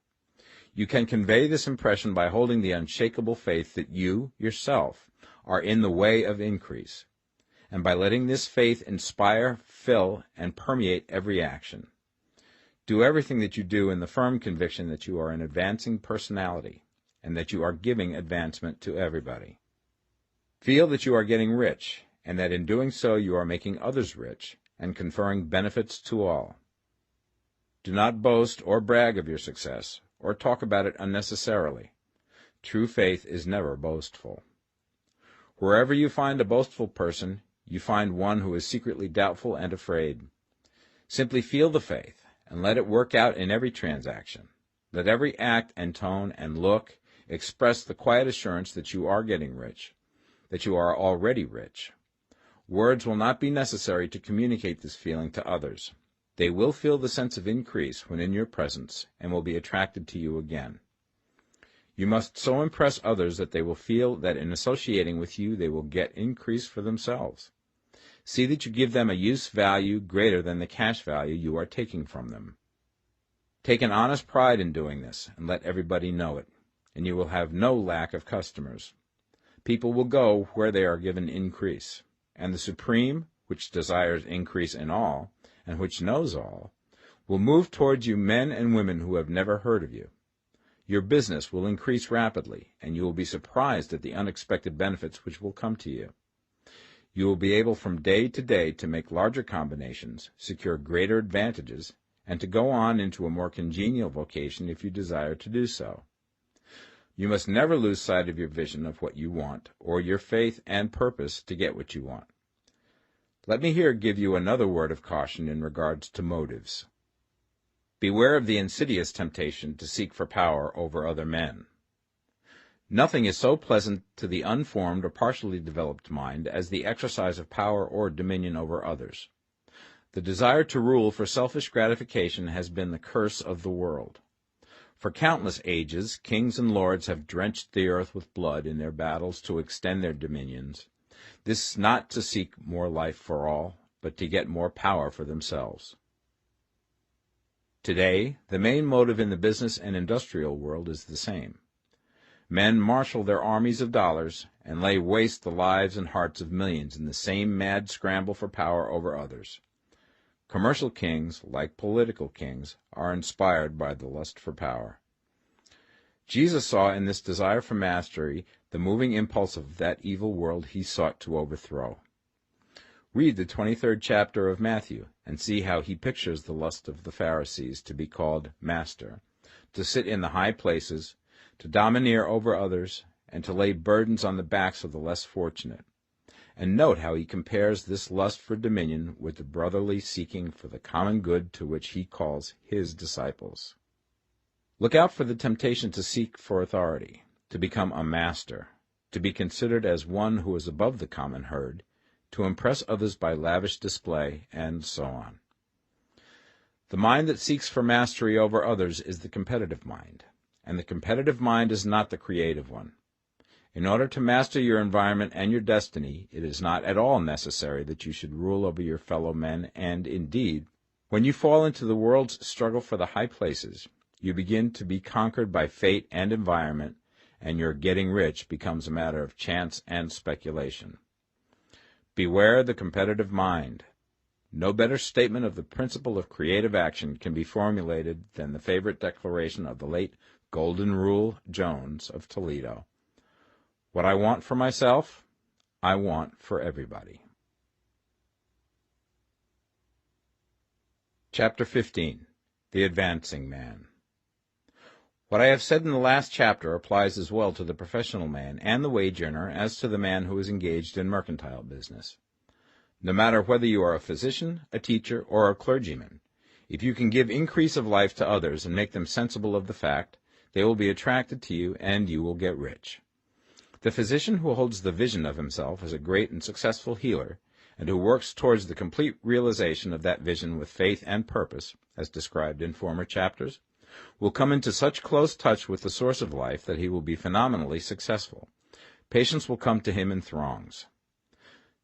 You can convey this impression by holding the unshakable faith that you, yourself, are in the way of increase, and by letting this faith inspire, fill, and permeate every action. Do everything that you do in the firm conviction that you are an advancing personality, and that you are giving advancement to everybody. Feel that you are getting rich, and that in doing so you are making others rich, and conferring benefits to all. Do not boast or brag of your success, or talk about it unnecessarily. True faith is never boastful. Wherever you find a boastful person, you find one who is secretly doubtful and afraid. Simply feel the faith, and let it work out in every transaction. Let every act and tone and look express the quiet assurance that you are getting rich, that you are already rich. Words will not be necessary to communicate this feeling to others. They will feel the sense of increase when in your presence, and will be attracted to you again. You must so impress others that they will feel that in associating with you they will get increase for themselves. See that you give them a use value greater than the cash value you are taking from them. Take an honest pride in doing this, and let everybody know it, and you will have no lack of customers. People will go where they are given increase, and the Supreme, which desires increase in all, and which knows all, will move towards you men and women who have never heard of you. Your business will increase rapidly, and you will be surprised at the unexpected benefits which will come to you. You will be able from day to day to make larger combinations, secure greater advantages, and to go on into a more congenial vocation if you desire to do so. You must never lose sight of your vision of what you want, or your faith and purpose to get what you want. Let me here give you another word of caution in regards to motives. Beware of the insidious temptation to seek for power over other men. Nothing is so pleasant to the unformed or partially developed mind as the exercise of power or dominion over others. The desire to rule for selfish gratification has been the curse of the world. For countless ages, kings and lords have drenched the earth with blood in their battles to extend their dominions, this not to seek more life for all, but to get more power for themselves. Today, the main motive in the business and industrial world is the same. Men marshal their armies of dollars and lay waste the lives and hearts of millions in the same mad scramble for power over others. Commercial kings, like political kings, are inspired by the lust for power. Jesus saw in this desire for mastery the moving impulse of that evil world he sought to overthrow. Read the 23rd chapter of Matthew and see how he pictures the lust of the Pharisees to be called master, to sit in the high places, to domineer over others, and to lay burdens on the backs of the less fortunate. And note how he compares this lust for dominion with the brotherly seeking for the common good to which he calls his disciples. Look out for the temptation to seek for authority, to become a master, to be considered as one who is above the common herd, to impress others by lavish display, and so on. The mind that seeks for mastery over others is the competitive mind, and the competitive mind is not the creative one. In order to master your environment and your destiny, it is not at all necessary that you should rule over your fellow men, and, indeed, when you fall into the world's struggle for the high places, you begin to be conquered by fate and environment, and your getting rich becomes a matter of chance and speculation. Beware the competitive mind. No better statement of the principle of creative action can be formulated than the favorite declaration of the late Golden Rule Jones of Toledo. What I want for myself, I want for everybody. Chapter 15. The Advancing Man. What I have said in the last chapter applies as well to the professional man and the wage earner as to the man who is engaged in mercantile business. No matter whether you are a physician, a teacher, or a clergyman, if you can give increase of life to others and make them sensible of the fact, they will be attracted to you and you will get rich. The physician who holds the vision of himself as a great and successful healer, and who works towards the complete realization of that vision with faith and purpose, as described in former chapters, will come into such close touch with the source of life that he will be phenomenally successful. Patients will come to him in throngs.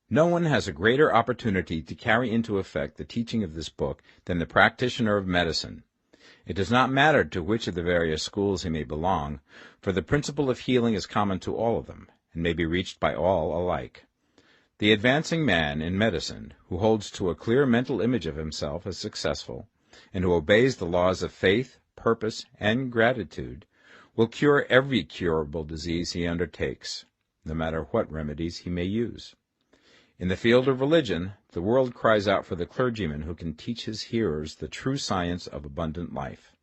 No one has a greater opportunity to carry into effect the teaching of this book than the practitioner of medicine. It does not matter to which of the various schools he may belong, for the principle of healing is common to all of them, and may be reached by all alike. The advancing man in medicine, who holds to a clear mental image of himself as successful, and who obeys the laws of faith, purpose, and gratitude, will cure every curable disease he undertakes, no matter what remedies he may use. In the field of religion, the world cries out for the clergyman who can teach his hearers the true science of abundant life.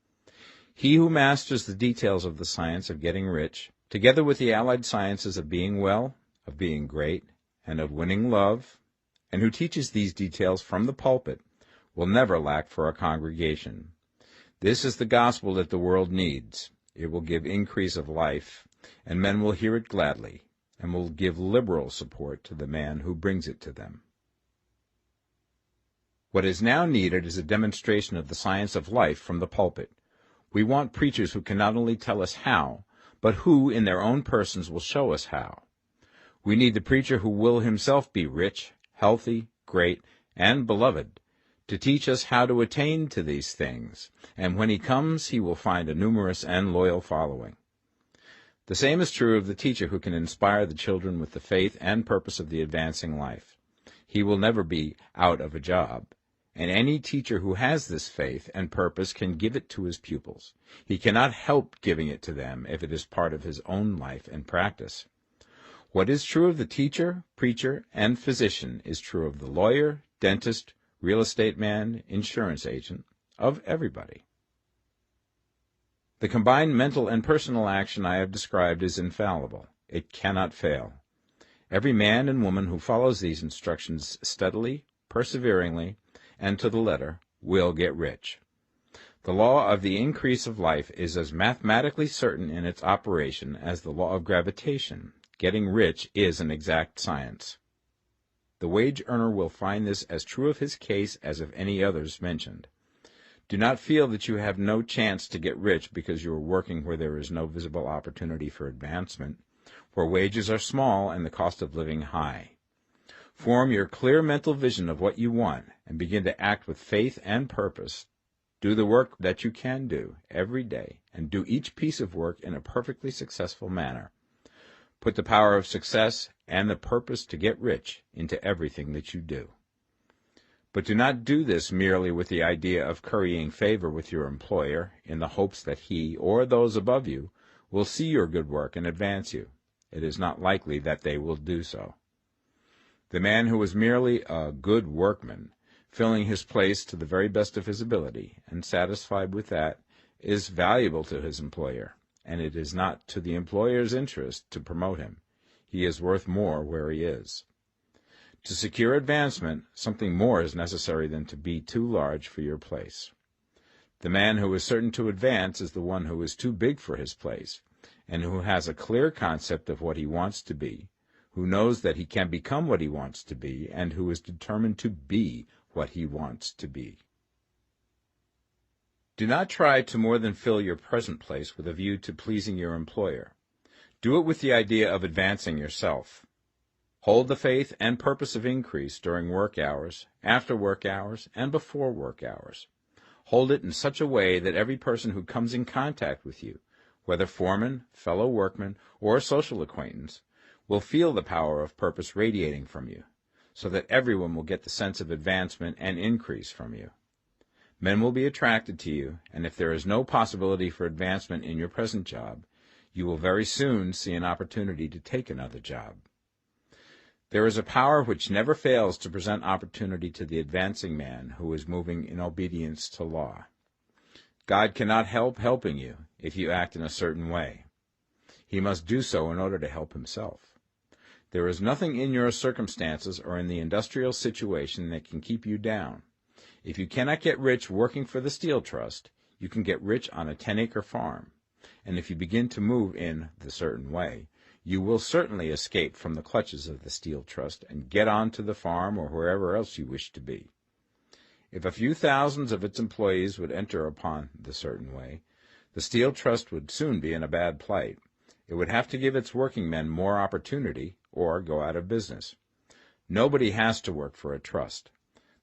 He who masters the details of the science of getting rich, together with the allied sciences of being well, of being great, and of winning love, and who teaches these details from the pulpit, will never lack for a congregation. This is the gospel that the world needs. It will give increase of life, and men will hear it gladly, and will give liberal support to the man who brings it to them. What is now needed is a demonstration of the science of life from the pulpit. We want preachers who can not only tell us how, but who, in their own persons, will show us how. We need the preacher who will himself be rich, healthy, great, and beloved, to teach us how to attain to these things, and when he comes he will find a numerous and loyal following. The same is true of the teacher who can inspire the children with the faith and purpose of the advancing life. He will never be out of a job. And any teacher who has this faith and purpose can give it to his pupils. He cannot help giving it to them if it is part of his own life and practice. What is true of the teacher, preacher, and physician is true of the lawyer, dentist, real estate man, insurance agent, of everybody. The combined mental and personal action I have described is infallible. It cannot fail. Every man and woman who follows these instructions steadily, perseveringly, and to the letter, will get rich. The law of the increase of life is as mathematically certain in its operation as the law of gravitation. Getting rich is an exact science. The wage earner will find this as true of his case as of any others mentioned. Do not feel that you have no chance to get rich because you are working where there is no visible opportunity for advancement, where wages are small and the cost of living high. Form your clear mental vision of what you want and begin to act with faith and purpose. Do the work that you can do every day and do each piece of work in a perfectly successful manner. Put the power of success and the purpose to get rich into everything that you do. But do not do this merely with the idea of currying favor with your employer in the hopes that he or those above you will see your good work and advance you. It is not likely that they will do so. The man who is merely a good workman, filling his place to the very best of his ability, and satisfied with that, is valuable to his employer, and it is not to the employer's interest to promote him. He is worth more where he is. To secure advancement, something more is necessary than to be too large for your place. The man who is certain to advance is the one who is too big for his place, and who has a clear concept of what he wants to be, who knows that he can become what he wants to be, and who is determined to be what he wants to be. Do not try to more than fill your present place with a view to pleasing your employer. Do it with the idea of advancing yourself. Hold the faith and purpose of increase during work hours, after work hours, and before work hours. Hold it in such a way that every person who comes in contact with you, whether foreman, fellow workman, or social acquaintance, will feel the power of purpose radiating from you, so that everyone will get the sense of advancement and increase from you. Men will be attracted to you, and if there is no possibility for advancement in your present job, you will very soon see an opportunity to take another job. There is a power which never fails to present opportunity to the advancing man who is moving in obedience to law. God cannot help helping you if you act in a certain way. He must do so in order to help himself. There is nothing in your circumstances or in the industrial situation that can keep you down. If you cannot get rich working for the Steel Trust, you can get rich on a 10-acre farm. And if you begin to move in the certain way, you will certainly escape from the clutches of the Steel Trust and get on to the farm or wherever else you wish to be. If a few thousands of its employees would enter upon the certain way, the Steel Trust would soon be in a bad plight. It would have to give its working men more opportunity or go out of business. Nobody has to work for a trust.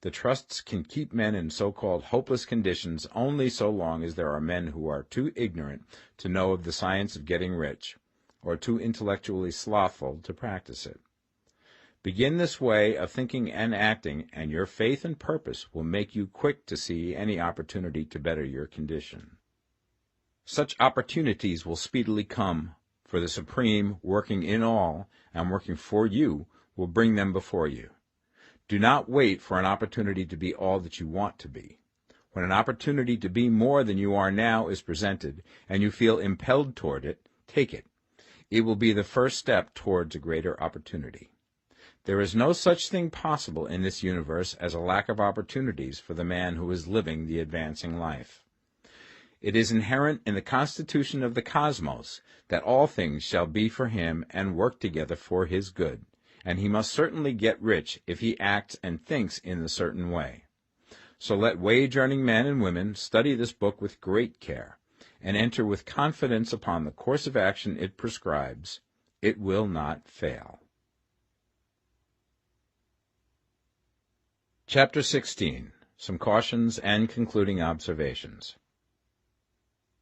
The trusts can keep men in so-called hopeless conditions only so long as there are men who are too ignorant to know of the science of getting rich, or too intellectually slothful to practice it. Begin this way of thinking and acting, and your faith and purpose will make you quick to see any opportunity to better your condition. Such opportunities will speedily come, for the Supreme, working in all and working for you, will bring them before you. Do not wait for an opportunity to be all that you want to be. When an opportunity to be more than you are now is presented, and you feel impelled toward it, take it. It will be the first step towards a greater opportunity. There is no such thing possible in this universe as a lack of opportunities for the man who is living the advancing life. It is inherent in the constitution of the cosmos that all things shall be for him and work together for his good, and he must certainly get rich if he acts and thinks in a certain way. So let wage-earning men and women study this book with great care, and enter with confidence upon the course of action it prescribes. It will not fail. Chapter 16. Some Cautions and Concluding Observations.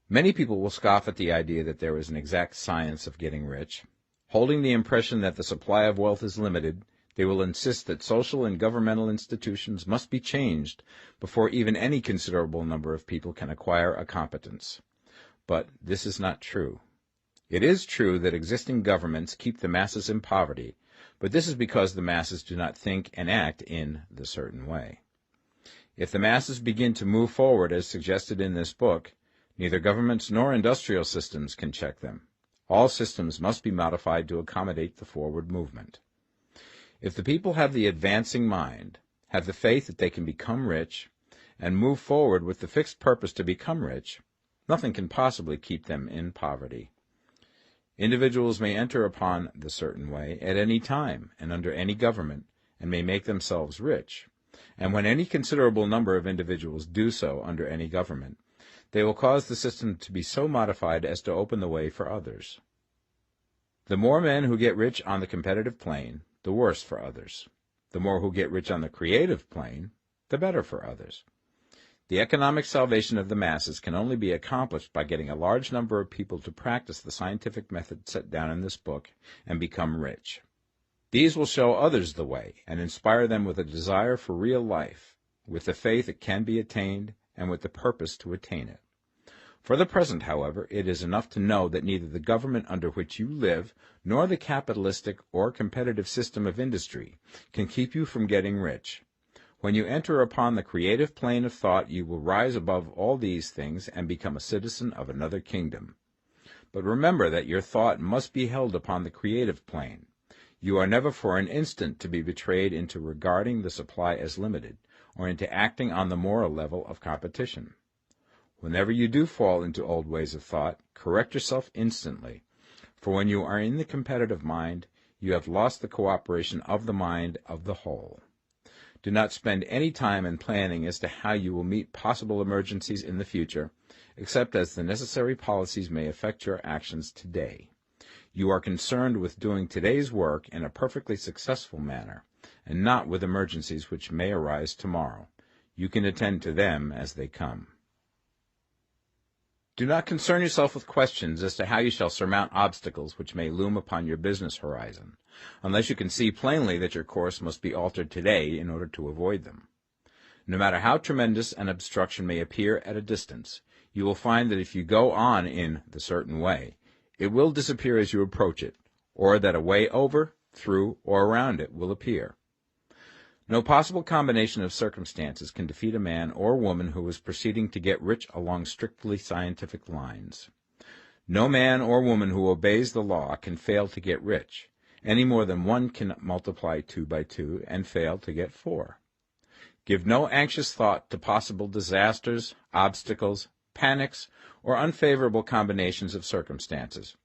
Many people will scoff at the idea that there is an exact science of getting rich. Holding the impression that the supply of wealth is limited, they will insist that social and governmental institutions must be changed before even any considerable number of people can acquire a competence. But this is not true. It is true that existing governments keep the masses in poverty, but this is because the masses do not think and act in the certain way. If the masses begin to move forward as suggested in this book, neither governments nor industrial systems can check them. All systems must be modified to accommodate the forward movement. If the people have the advancing mind, have the faith that they can become rich, and move forward with the fixed purpose to become rich, nothing can possibly keep them in poverty. Individuals may enter upon the certain way at any time and under any government, and may make themselves rich. And when any considerable number of individuals do so under any government, they will cause the system to be so modified as to open the way for others. The more men who get rich on the competitive plane, the worse for others. The more who get rich on the creative plane, the better for others. The economic salvation of the masses can only be accomplished by getting a large number of people to practice the scientific method set down in this book and become rich. These will show others the way and inspire them with a desire for real life, with the faith it can be attained, and with the purpose to attain it. For the present, however, it is enough to know that neither the government under which you live nor the capitalistic or competitive system of industry can keep you from getting rich. When you enter upon the creative plane of thought, you will rise above all these things and become a citizen of another kingdom. But remember that your thought must be held upon the creative plane. You are never for an instant to be betrayed into regarding the supply as limited, or into acting on the moral level of competition. Whenever you do fall into old ways of thought, correct yourself instantly, for when you are in the competitive mind, you have lost the cooperation of the mind of the whole. Do not spend any time in planning as to how you will meet possible emergencies in the future, except as the necessary policies may affect your actions today. You are concerned with doing today's work in a perfectly successful manner, and not with emergencies which may arise tomorrow. You can attend to them as they come. Do not concern yourself with questions as to how you shall surmount obstacles which may loom upon your business horizon, unless you can see plainly that your course must be altered today in order to avoid them. No matter how tremendous an obstruction may appear at a distance, you will find that if you go on in the certain way, it will disappear as you approach it, or that a way over, through, or around it will appear. No possible combination of circumstances can defeat a man or woman who is proceeding to get rich along strictly scientific lines. No man or woman who obeys the law can fail to get rich, any more than one can multiply 2 by 2 and fail to get 4. Give no anxious thought to possible disasters, obstacles, panics, or unfavorable combinations of circumstances.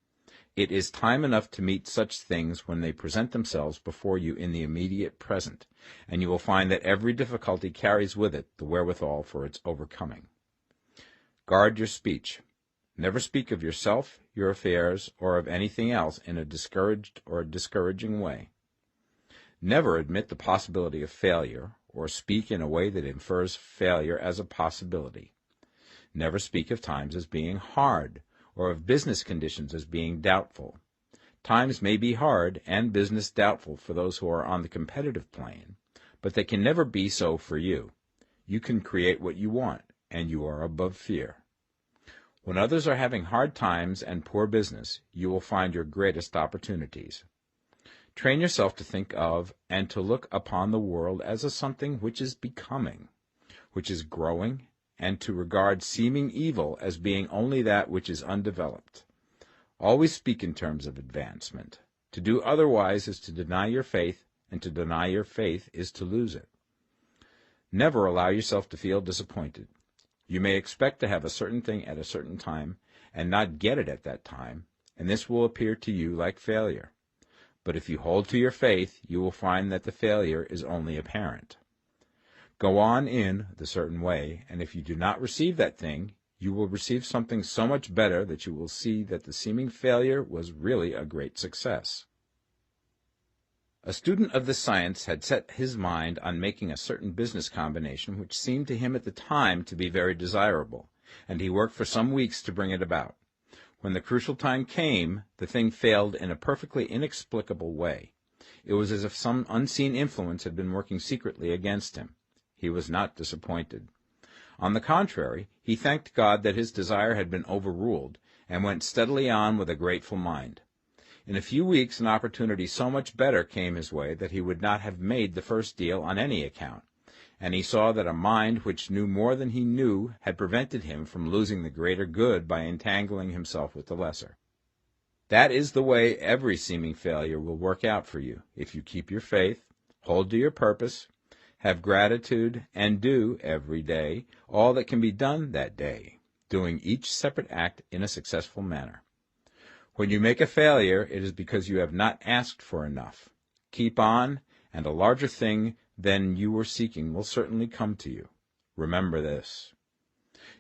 It is time enough to meet such things when they present themselves before you in the immediate present, and you will find that every difficulty carries with it the wherewithal for its overcoming. Guard your speech. Never speak of yourself, your affairs, or of anything else in a discouraged or discouraging way. Never admit the possibility of failure, or speak in a way that infers failure as a possibility. Never speak of times as being hard, or of business conditions as being doubtful. Times may be hard and business doubtful for those who are on the competitive plane, but they can never be so for you. You can create what you want, and you are above fear. When others are having hard times and poor business, you will find your greatest opportunities. Train yourself to think of and to look upon the world as a something which is becoming, which is growing, and to regard seeming evil as being only that which is undeveloped. Always speak in terms of advancement. To do otherwise is to deny your faith, and to deny your faith is to lose it. Never allow yourself to feel disappointed. You may expect to have a certain thing at a certain time, and not get it at that time, and this will appear to you like failure. But if you hold to your faith, you will find that the failure is only apparent. Go on in the certain way, and if you do not receive that thing, you will receive something so much better that you will see that the seeming failure was really a great success. A student of this science had set his mind on making a certain business combination which seemed to him at the time to be very desirable. and he worked for some weeks to bring it about. When the crucial time came, the thing failed in a perfectly inexplicable way. It was as if some unseen influence had been working secretly against him. He was not disappointed. On the contrary, he thanked God that his desire had been overruled, and went steadily on with a grateful mind. In a few weeks an opportunity so much better came his way that he would not have made the first deal on any account, and he saw that a mind which knew more than he knew had prevented him from losing the greater good by entangling himself with the lesser. That is the way every seeming failure will work out for you, if you keep your faith, hold to your purpose, have gratitude, and do, every day, all that can be done that day, doing each separate act in a successful manner. When you make a failure, it is because you have not asked for enough. Keep on, and a larger thing than you were seeking will certainly come to you. Remember this.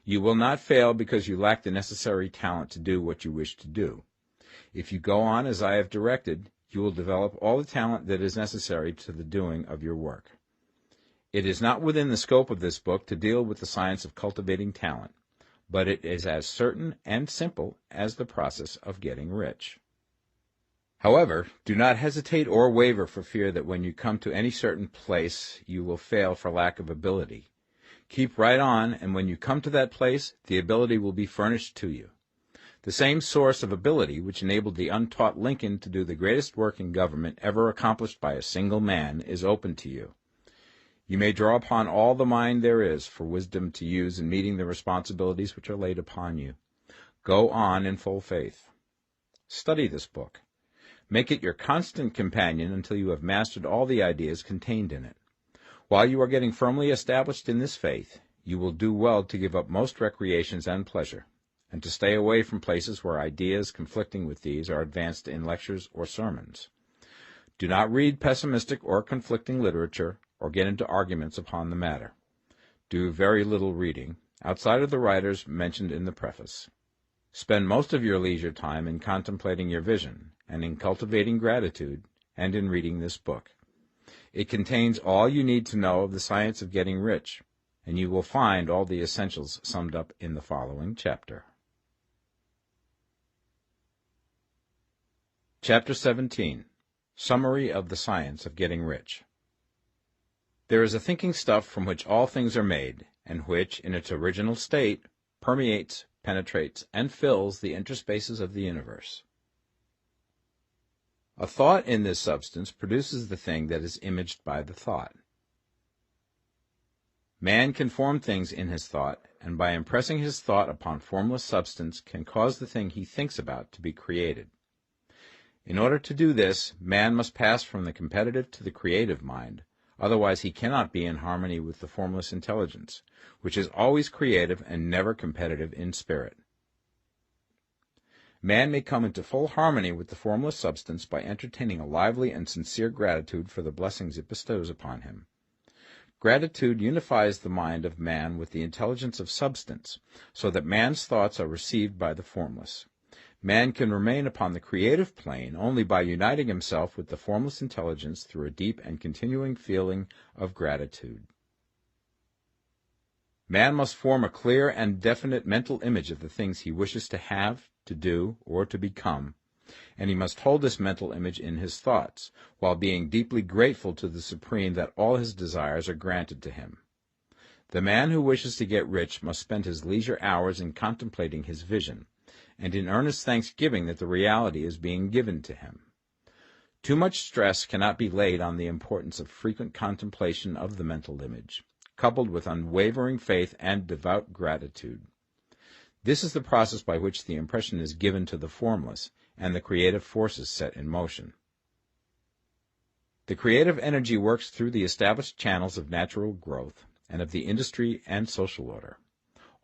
You will not fail because you lack the necessary talent to do what you wish to do. If you go on as I have directed, you will develop all the talent that is necessary to the doing of your work. It is not within the scope of this book to deal with the science of cultivating talent, but it is as certain and simple as the process of getting rich. However, do not hesitate or waver for fear that when you come to any certain place you will fail for lack of ability. Keep right on, and when you come to that place, the ability will be furnished to you. The same source of ability which enabled the untaught Lincoln to do the greatest work in government ever accomplished by a single man is open to you. You may draw upon all the mind there is for wisdom to use in meeting the responsibilities which are laid upon you. Go on in full faith. Study this book. Make it your constant companion until you have mastered all the ideas contained in it. While you are getting firmly established in this faith, you will do well to give up most recreations and pleasure, and to stay away from places where ideas conflicting with these are advanced in lectures or sermons. Do not read pessimistic or conflicting literature, or get into arguments upon the matter. Do very little reading, outside of the writers mentioned in the preface. Spend most of your leisure time in contemplating your vision, and in cultivating gratitude, and in reading this book. It contains all you need to know of the science of getting rich, and you will find all the essentials summed up in the following chapter. Chapter 17. Summary of the Science of Getting Rich. There is a thinking stuff from which all things are made, and which, in its original state, permeates, penetrates, and fills the interspaces of the universe. A thought in this substance produces the thing that is imaged by the thought. Man can form things in his thought, and by impressing his thought upon formless substance can cause the thing he thinks about to be created. In order to do this, man must pass from the competitive to the creative mind, otherwise he cannot be in harmony with the formless intelligence, which is always creative and never competitive in spirit. Man may come into full harmony with the formless substance by entertaining a lively and sincere gratitude for the blessings it bestows upon him. Gratitude unifies the mind of man with the intelligence of substance, so that man's thoughts are received by the formless. Man can remain upon the creative plane only by uniting himself with the formless intelligence through a deep and continuing feeling of gratitude. Man must form a clear and definite mental image of the things he wishes to have, to do, or to become, and he must hold this mental image in his thoughts, while being deeply grateful to the Supreme that all his desires are granted to him. The man who wishes to get rich must spend his leisure hours in contemplating his vision, and in earnest thanksgiving that the reality is being given to him. Too much stress cannot be laid on the importance of frequent contemplation of the mental image, coupled with unwavering faith and devout gratitude. This is the process by which the impression is given to the formless, and the creative forces set in motion. The creative energy works through the established channels of natural growth, and of the industry and social order.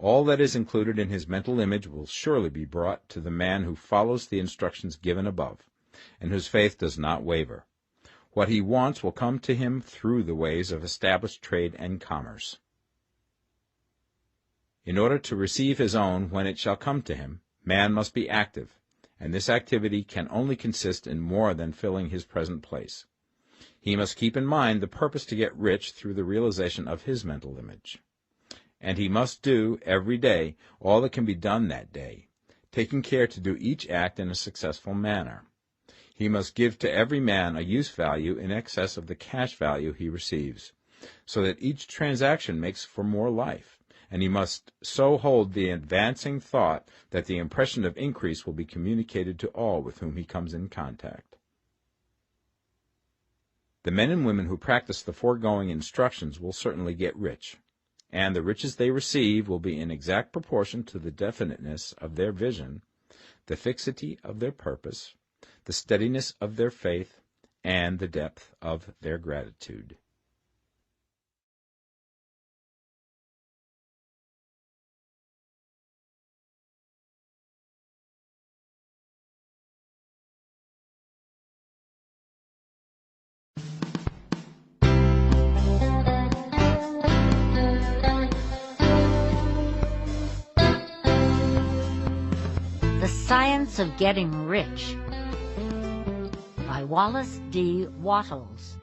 All that is included in his mental image will surely be brought to the man who follows the instructions given above, and whose faith does not waver. What he wants will come to him through the ways of established trade and commerce. In order to receive his own when it shall come to him, man must be active, and this activity can only consist in more than filling his present place. He must keep in mind the purpose to get rich through the realization of his mental image. and he must do every day all that can be done that day, taking care to do each act in a successful manner. He must give to every man a use value in excess of the cash value he receives, so that each transaction makes for more life, and he must so hold the advancing thought that the impression of increase will be communicated to all with whom he comes in contact. The men and women who practice the foregoing instructions will certainly get rich, and the riches they receive will be in exact proportion to the definiteness of their vision, the fixity of their purpose, the steadiness of their faith, and the depth of their gratitude. The Science of Getting Rich by Wallace D Wattles.